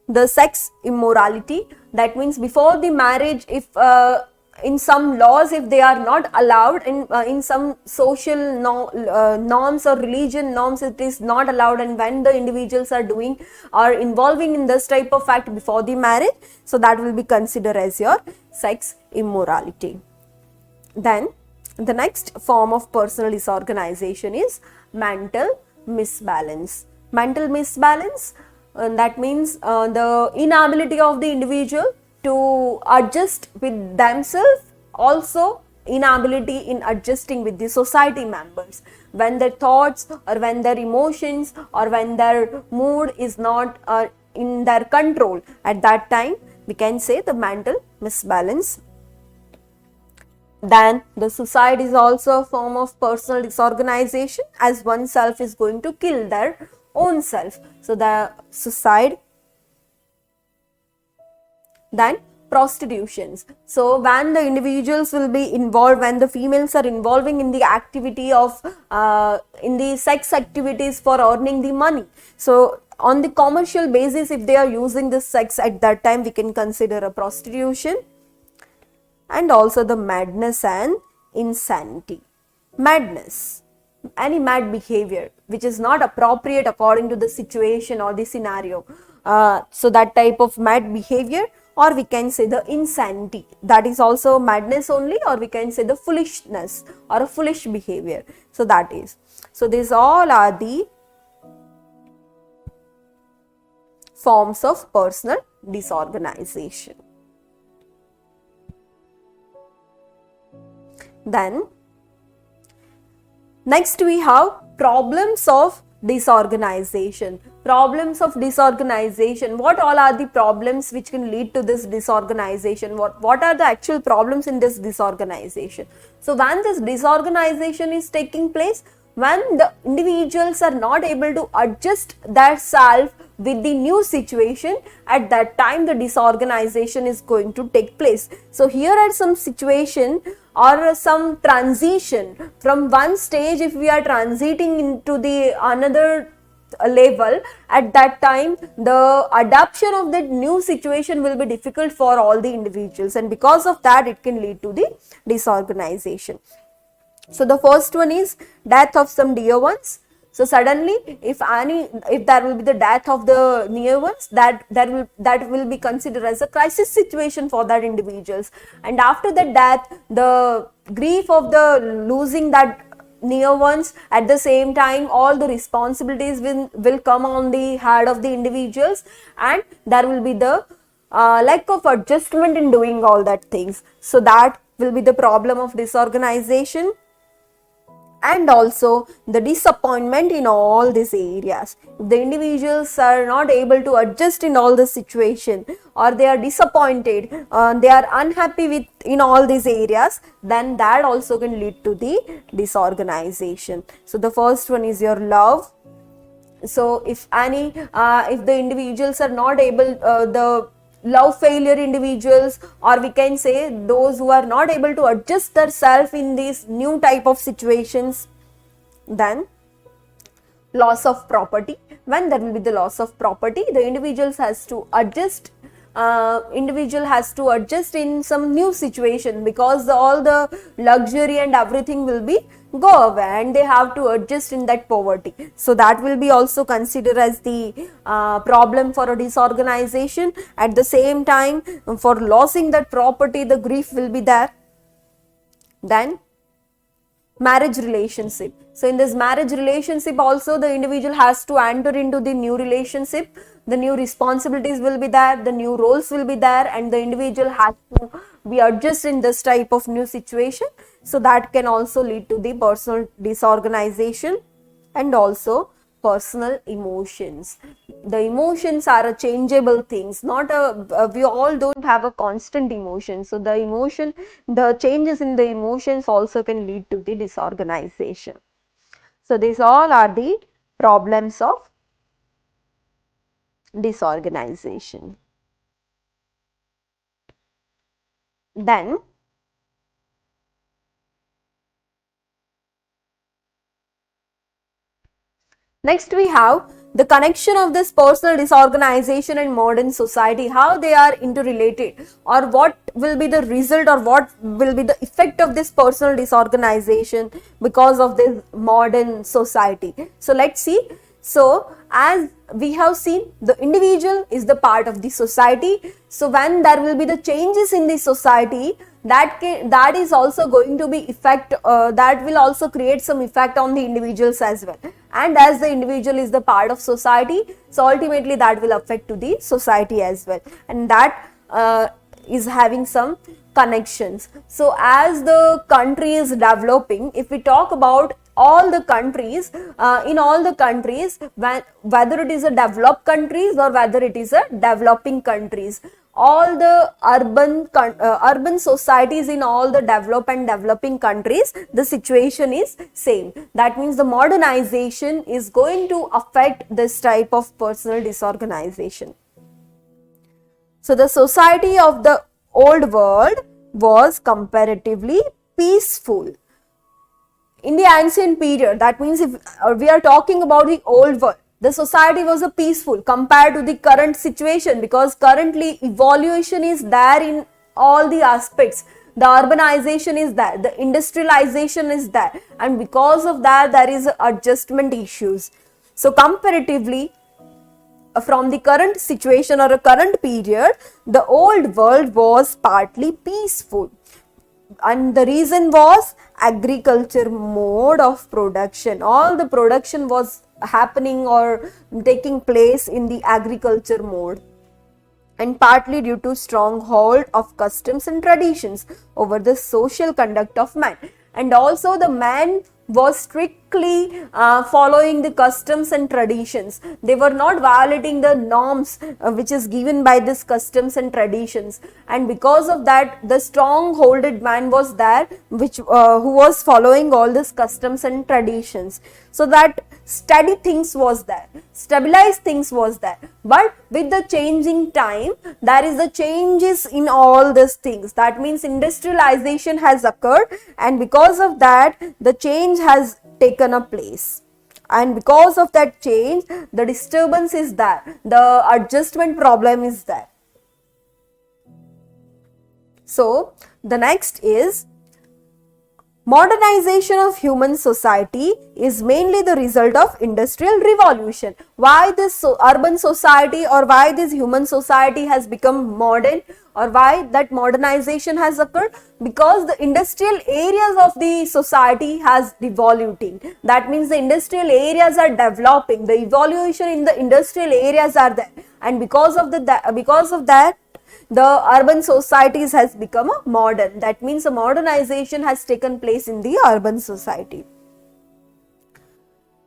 the sex immorality, that means before the marriage, if in some laws, if they are not allowed, in some social norms or religion norms, it is not allowed, and when the individuals are doing or involving in this type of act before the marriage, so that will be considered as your sex immorality. Then the next form of personal disorganization is mental misbalance. Mental misbalance, that means the inability of the individual to adjust with themselves, also inability in adjusting with the society members. When their thoughts or when their emotions or when their mood is not in their control, at that time we can say the mental misbalance. Then the suicide is also a form of personal disorganization, as oneself is going to kill their own self. So the suicide. Then prostitutions. So when the individuals will be involved, when the females are involving in the activity of in the sex activities for earning the money, so on the commercial basis, if they are using this sex, at that time we can consider a prostitution. And also the madness and insanity. Madness, any mad behavior which is not appropriate according to the situation or the scenario, so that type of mad behavior, or we can say the insanity, that is also madness only, or we can say the foolishness or a foolish behavior. So that is, so these all are the forms of personal disorganization. Then next we have problems of disorganization. Problems of disorganization. What all are the problems which can lead to this disorganization? What are the actual problems in this disorganization? So when this disorganization is taking place, when the individuals are not able to adjust their self with the new situation, at that time the disorganization is going to take place. So here are some situation or some transition from one stage, if we are transiting into the another level, at that time the adoption of that new situation will be difficult for all the individuals, and because of that it can lead to the disorganization. So the first one is death of some dear ones. So suddenly, if there will be the death of the near ones, that will be considered as a crisis situation for that individuals. And after the death, the grief of the losing that near ones, at the same time all the responsibilities will come on the head of the individuals, and there will be the lack of adjustment in doing all that things. So that will be the problem of disorganization. And also the disappointment in all these areas. If the individuals are not able to adjust in all the situation, or they are disappointed, they are unhappy with in all these areas, then that also can lead to the disorganization. So the first one is your love. So if the individuals are not able, the love failure individuals, or we can say those who are not able to adjust themselves in these new type of situations. Then loss of property. When there will be the loss of property, the individuals has to adjust in some new situation, because all the luxury and everything will be go away, and they have to adjust in that poverty. So that will be also considered as the problem for a disorganization. At the same time, for losing that property, the grief will be there. Then marriage relationship. So in this marriage relationship also, the individual has to enter into the new relationship. The new responsibilities will be there, the new roles will be there, and the individual has to be adjusted in this type of new situation. So that can also lead to the personal disorganization. And also personal emotions. The emotions are a changeable things, not we all don't have a constant emotion. So the changes in the emotions also can lead to the disorganization. So these all are the problems of disorganization. Then next we have the connection of this personal disorganization and modern society, how they are interrelated, or what will be the result or what will be the effect of this personal disorganization because of this modern society. So let's see. So as we have seen, the individual is the part of the society. So when there will be the changes in the society, that is also going to be that will also create some effect on the individuals as well. And as the individual is the part of society, so ultimately that will affect to the society as well, and that is having some connections. So as the country is developing, if we talk about all the countries, in all the countries, whether it is a developed countries or whether it is a developing countries, all the urban societies in all the developed and developing countries, the situation is same. That means the modernization is going to affect this type of personal disorganization. So the society of the old world was comparatively peaceful. In the ancient period, that means if we are talking about the old world, the society was a peaceful compared to the current situation, because currently evolution is there in all the aspects. The urbanization is there, the industrialization is there, and because of that there is adjustment issues. So comparatively, from the current situation or a current period, the old world was partly peaceful. And the reason was agriculture mode of production. All the production was happening or taking place in the agriculture mode, and partly due to stronghold of customs and traditions over the social conduct of man. And also the man was strictly following the customs and traditions. They were not violating the norms which is given by this customs and traditions, and because of that the strong-holded man was there, which who was following all these customs and traditions, so that steady things was there, stabilized things was there. But with the changing time, there is a changes in all these things. That means industrialization has occurred, and because of that the change has taken a place, and because of that change the disturbance is there, the adjustment problem is there. So the next is modernization of human society is mainly the result of industrial revolution. Why this urban society or why this human society has become modern, or why that modernization has occurred? Because the industrial areas of the society has evolving. That means the industrial areas are developing, the evolution in the industrial areas are there, and because of that the urban societies has become a modern. That means a modernization has taken place in the urban society.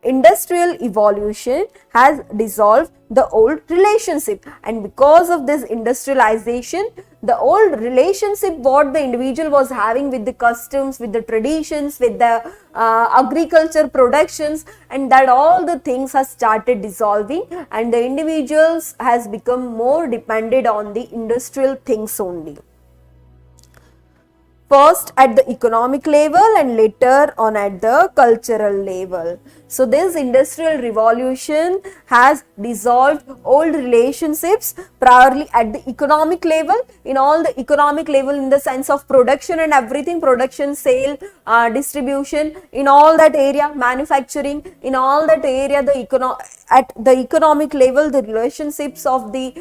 Industrial evolution has dissolved the old relationship, and because of this industrialization, the old relationship what the individual was having with the customs, with the traditions, with the agriculture productions, and that all the things has started dissolving, and the individuals has become more dependent on the industrial things only. First at the economic level and later on at the cultural level. So this industrial revolution has dissolved old relationships primarily at the economic level, in all the economic level in the sense of production and everything, production, sale, distribution, in all that area, manufacturing, in all that area, at the economic level the relationships of the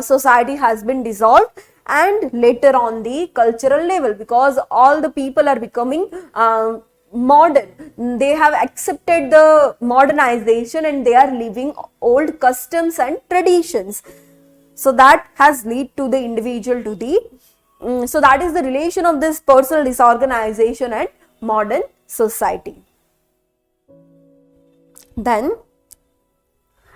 society has been dissolved. And later on the cultural level, because all the people are becoming modern, they have accepted the modernization and they are leaving old customs and traditions. So that has led to the individual to the so that is the relation of this personal disorganization and modern society. Then,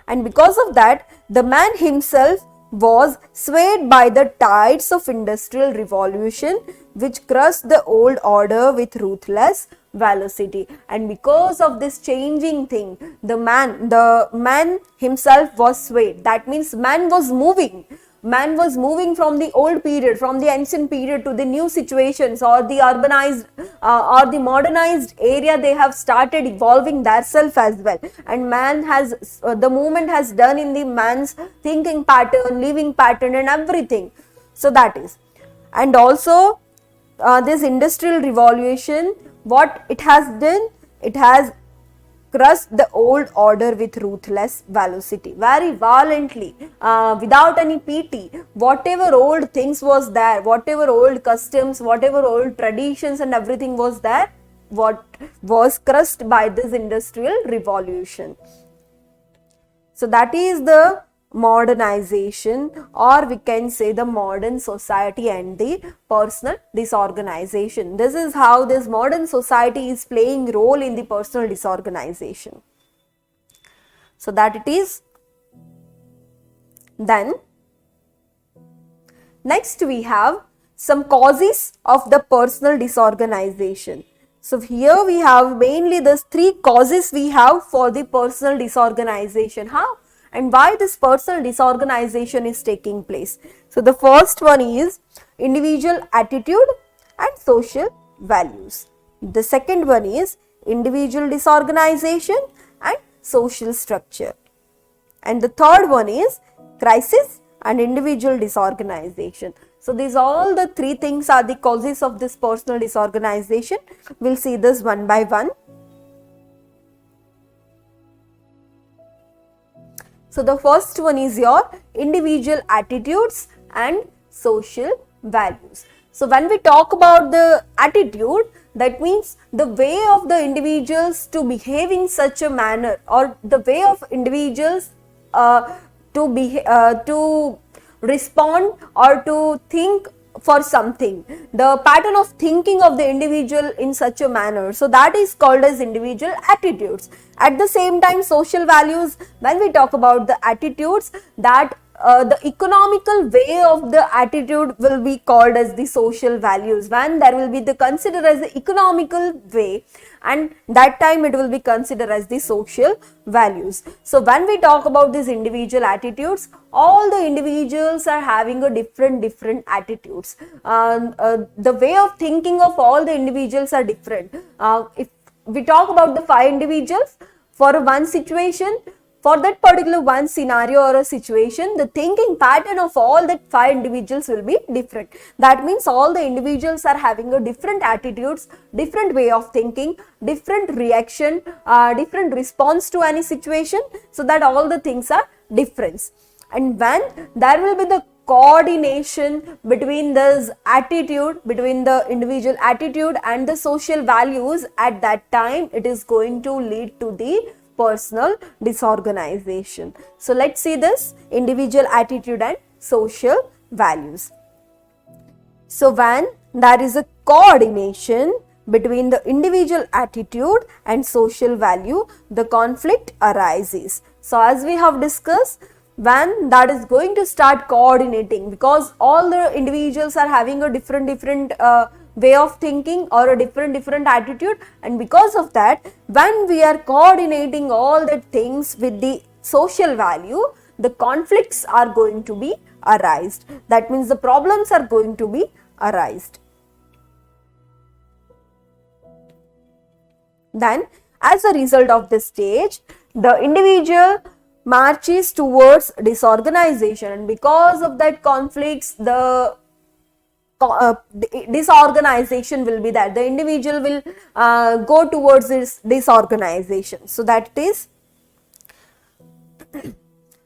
and because of that, the man himself was swayed by the tides of industrial revolution, which crushed the old order with ruthless velocity. And because of this changing thing, the man himself was swayed. That means man was moving. Man was moving from the old period, from the ancient period to the new situations, or the urbanized or the modernized area. They have started evolving themselves as well. And man has, the movement has done in the man's thinking pattern, living pattern and everything. So that is. And also this industrial revolution, what it has done, it has crushed the old order with ruthless velocity, very violently, without any pity. Whatever old things was there, whatever old customs, whatever old traditions and everything was there, what was crushed by this industrial revolution. So that is the modernization, or we can say the modern society and the personal disorganization. This is how this modern society is playing role in the personal disorganization. So that it is. Then next we have some causes of the personal disorganization. So here we have mainly these three causes we have for the personal disorganization. How and why this personal disorganization is taking place? So the first one is individual attitude and social values. The second one is individual disorganization and social structure. And the third one is crisis and individual disorganization. So these all the three things are the causes of this personal disorganization. We'll see this one by one. So the first one is your individual attitudes and social values. So when we talk about the attitude, that means the way of the individuals to behave in such a manner, or the way of individuals to respond or to think for something, the pattern of thinking of the individual in such a manner. So that is called as individual attitudes. At the same time, social values, when we talk about the attitudes, that the economical way of the attitude will be called as the social values. When there will be the considered as the economical way, and that time it will be considered as the social values. So when we talk about these individual attitudes, all the individuals are having a different attitudes. The way of thinking of all the individuals are different. If we talk about the 5 individuals for one situation, for that particular one scenario or a situation, the thinking pattern of all that 5 individuals will be different. That means all the individuals are having a different attitudes, different way of thinking, different reaction, different response to any situation. So that all the things are different. And when there will be the coordination between this attitude, between the individual attitude and the social values, at that time it is going to lead to the personal disorganization. So let's see this individual attitude and social values. So when there is a coordination between the individual attitude and social value, the conflict arises. So as we have discussed, when that is going to start coordinating, because all the individuals are having a different way of thinking or a different attitude, and because of that, when we are coordinating all the things with the social value, the conflicts are going to be arised. That means the problems are going to be arised. Then as a result of this stage, the individual marches towards disorganization, and because of that conflicts, the disorganization will be there. The individual will go towards this disorganization. So that is,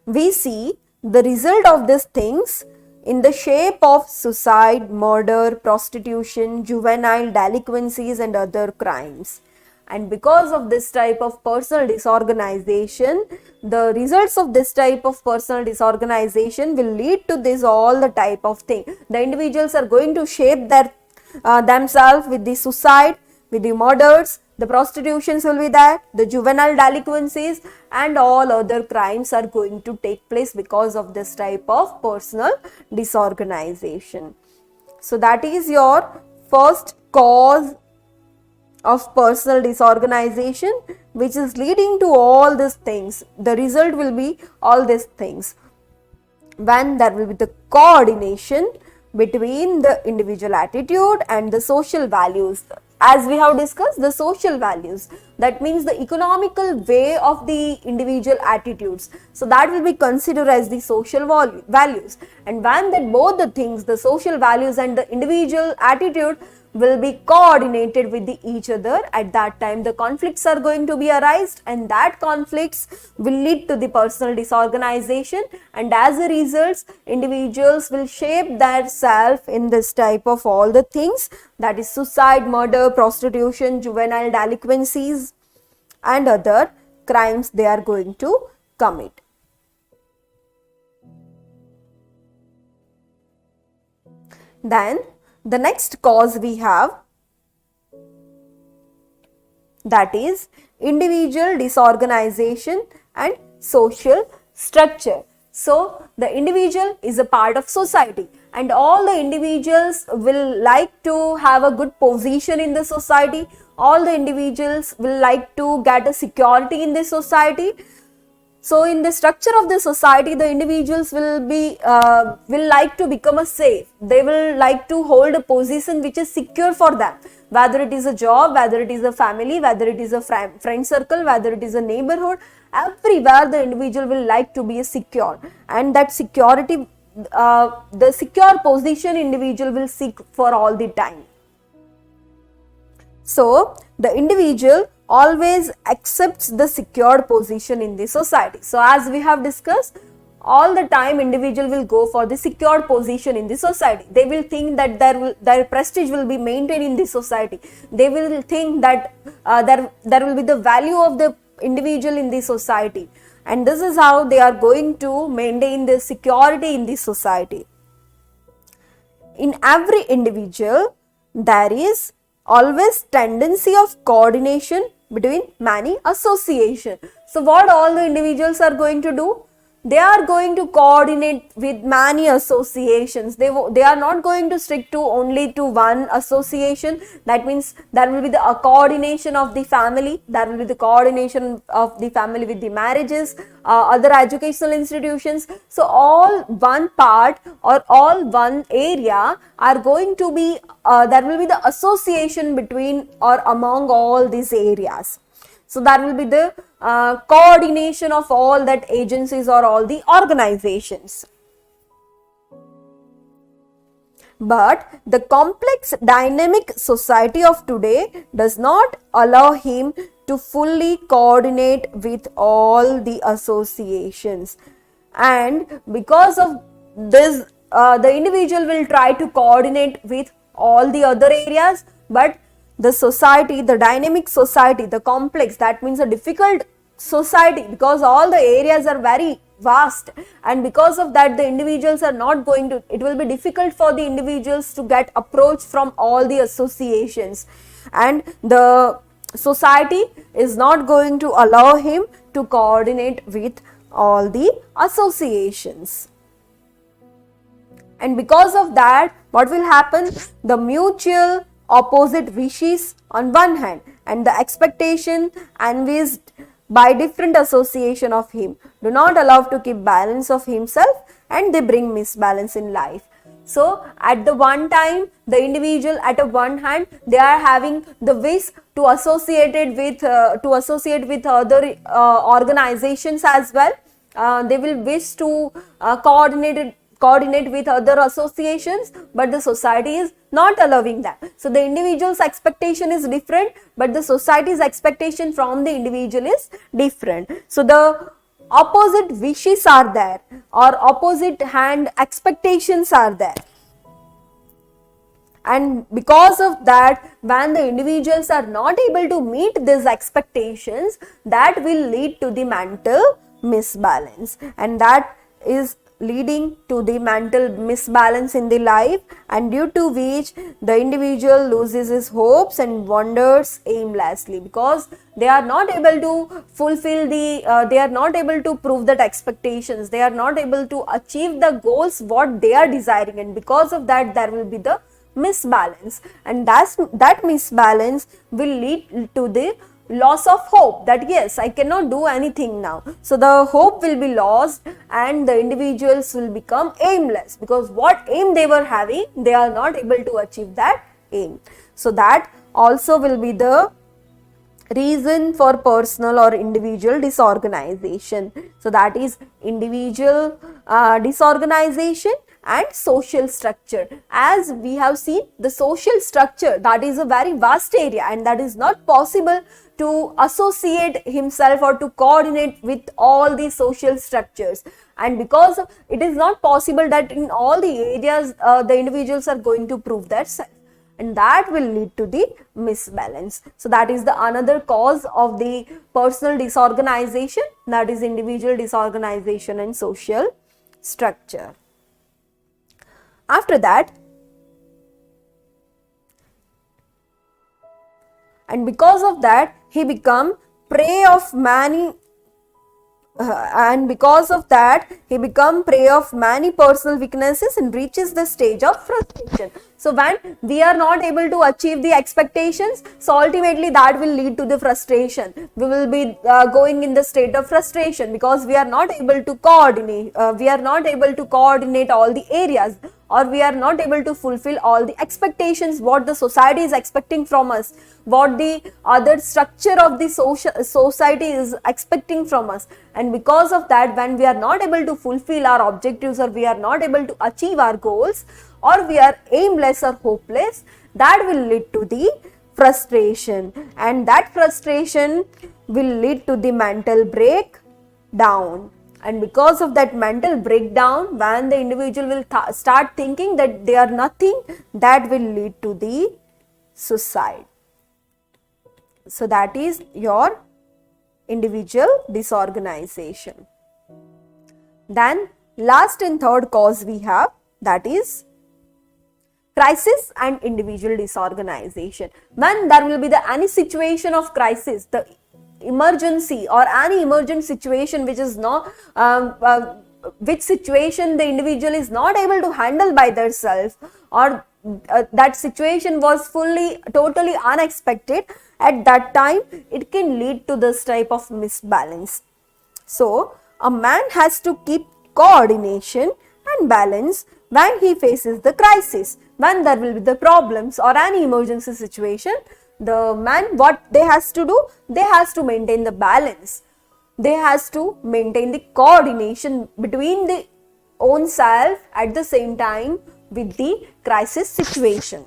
we see the result of these things in the shape of suicide, murder, prostitution, juvenile delinquencies and other crimes. And because of this type of personal disorganization, the results of this type of personal disorganization will lead to this all the type of thing. The individuals are going to shape their themselves with the suicide, with the murders, the prostitutions will be there, the juvenile delinquencies and all other crimes are going to take place because of this type of personal disorganization. So that is your first cause of personal disorganization, which is leading to all these things. The result will be all these things when there will be the coordination between the individual attitude and the social values. As we have discussed, the social values, that means the economical way of the individual attitudes. So that will be considered as the social values. And when that both the things, the social values and the individual attitude, will be coordinated with each other, at that time the conflicts are going to be arised, and that conflicts will lead to the personal disorganization, and as a result individuals will shape their self in this type of all the things, that is suicide, murder, prostitution, juvenile delinquencies and other crimes they are going to commit. Then the next cause we have, that is individual disorganization and social structure. So the individual is a part of society, and all the individuals will like to have a good position in the society. All the individuals will like to get a security in the society. So in the structure of the society, the individuals will like to become a safe. They will like to hold a position which is secure for them, whether it is a job, whether it is a family, whether it is a friend circle, whether it is a neighborhood. Everywhere the individual will like to be secure, and that security, the secure position individual will seek for all the time. So the individual always accepts the secured position in the society. So as we have discussed, all the time individual will go for the secured position in the society. They will think that their prestige will be maintained in the society. They will think that there will be the value of the individual in the society, and this is how they are going to maintain the security in the society. In every individual there is always tendency of coordination between many associations. So what all the individuals are going to do? They are going to coordinate with many associations. They are not going to stick to only to one association. That means there will be the coordination of the family. There will be the coordination of the family with the marriages, other educational institutions. So all one part or all one area are going to be, there will be the association between or among all these areas. So there will be the coordination of all that agencies or all the organizations. But the complex dynamic society of today does not allow him to fully coordinate with all the associations. And because of this, the individual will try to coordinate with all the other areas, but the society, the dynamic society, the complex, that means a difficult society, because all the areas are very vast, and because of that the individuals are not going to, it will be difficult for the individuals to get approach from all the associations, and the society is not going to allow him to coordinate with all the associations. And because of that, what will happen? The mutual opposite wishes on one hand and the expectation envisaged by different association of him do not allow to keep balance of himself, and they bring misbalance in life. So at the one time, the individual at a one hand, they are having the wish to associate with other organizations as well. They will wish to coordinate with other associations, but the society is not allowing that. So the individual's expectation is different, but the society's expectation from the individual is different. So the opposite wishes are there, or opposite hand expectations are there. And because of that, when the individuals are not able to meet these expectations, that will lead to the mental misbalance, and that is leading to the mental misbalance in the life, and due to which the individual loses his hopes and wanders aimlessly, because they are not able to fulfill they are not able to prove that expectations, they are not able to achieve the goals what they are desiring, and because of that there will be the misbalance, and that misbalance will lead to the loss of hope, that yes, I cannot do anything now. So the hope will be lost and the individuals will become aimless, because what aim they were having, they are not able to achieve that aim. So that also will be the reason for personal or individual disorganization. So that is individual disorganization and social structure. As we have seen, the social structure, that is a very vast area, and that is not possible to associate himself or to coordinate with all the social structures, and because it is not possible that in all the areas the individuals are going to prove their self, and that will lead to the misbalance. So that is the another cause of the personal disorganization, that is individual disorganization and social structure. After that, and because of that, he become prey of many personal weaknesses and reaches the stage of frustration. So when we are not able to achieve the expectations, so ultimately that will lead to the frustration. We will be going in the state of frustration because we are not able to coordinate. We are not able to coordinate all the areas, or we are not able to fulfill all the expectations what the society is expecting from us, what the other structure of the society is expecting from us. And because of that, when we are not able to fulfill our objectives, or we are not able to achieve our goals, or we are aimless or hopeless, that will lead to the frustration, and that frustration will lead to the mental breakdown. And because of that mental breakdown, when the individual will start thinking that they are nothing, that will lead to the suicide. So that is your individual disorganization. Then last and third cause we have, that is crisis and individual disorganization. When there will be any situation of crisis, the emergency or any emergent situation which is which situation the individual is not able to handle by themselves, or that situation was totally unexpected, at that time it can lead to this type of misbalance. So a man has to keep coordination and balance when he faces the crisis. When there will be the problems or any emergency situation, the man, what they has to do, they has to maintain the balance. They has to maintain the coordination between the own self at the same time with the crisis situation,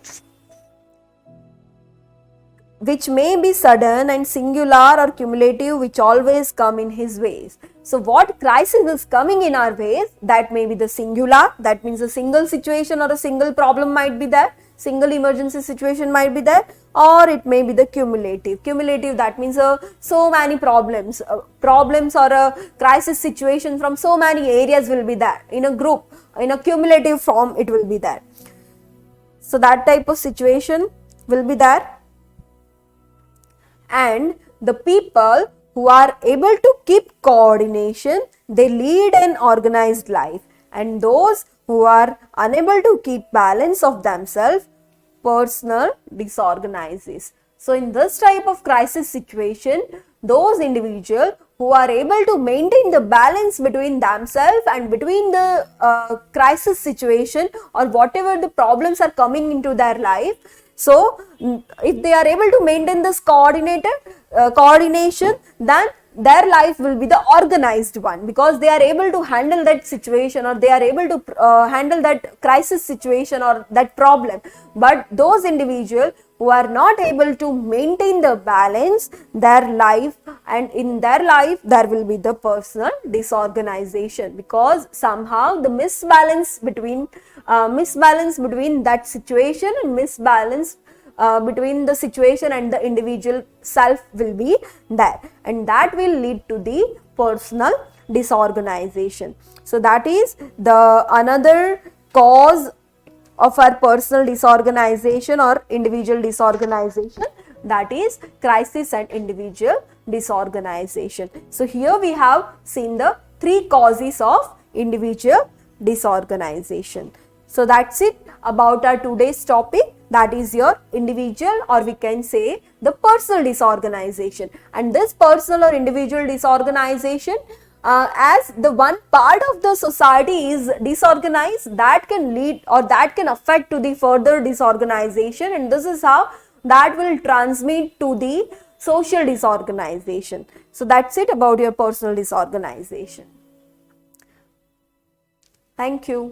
which may be sudden and singular or cumulative, which always come in his ways. So what crisis is coming in our ways, that may be the singular, that means a single situation or a single problem might be there, single emergency situation might be there, or it may be the cumulative. Cumulative, that means so many problems or a crisis situation from so many areas will be there in a group, in a cumulative form it will be there. So that type of situation will be there. And the people who are able to keep coordination, they lead an organized life, and those who are unable to keep balance of themselves, personal disorganizes. So in this type of crisis situation, those individuals who are able to maintain the balance between themselves and between the crisis situation or whatever the problems are coming into their life, so if they are able to maintain this coordination, then their life will be the organized one, because they are able to handle that situation, or they are able to handle that crisis situation or that problem. But those individuals who are not able to maintain the balance, their life, and in their life there will be the personal disorganization, because somehow the misbalance between that situation and misbalance between the situation and the individual self will be there, and that will lead to the personal disorganization. So that is the another cause of our personal disorganization or individual disorganization, that is crisis and individual disorganization. So here we have seen the three causes of individual disorganization. So that's it about our today's topic, that is your individual, or we can say the personal disorganization. And this personal or individual disorganization, as the one part of the society is disorganized, that can lead or that can affect to the further disorganization, and this is how that will transmit to the social disorganization. So that's it about your personal disorganization. Thank you.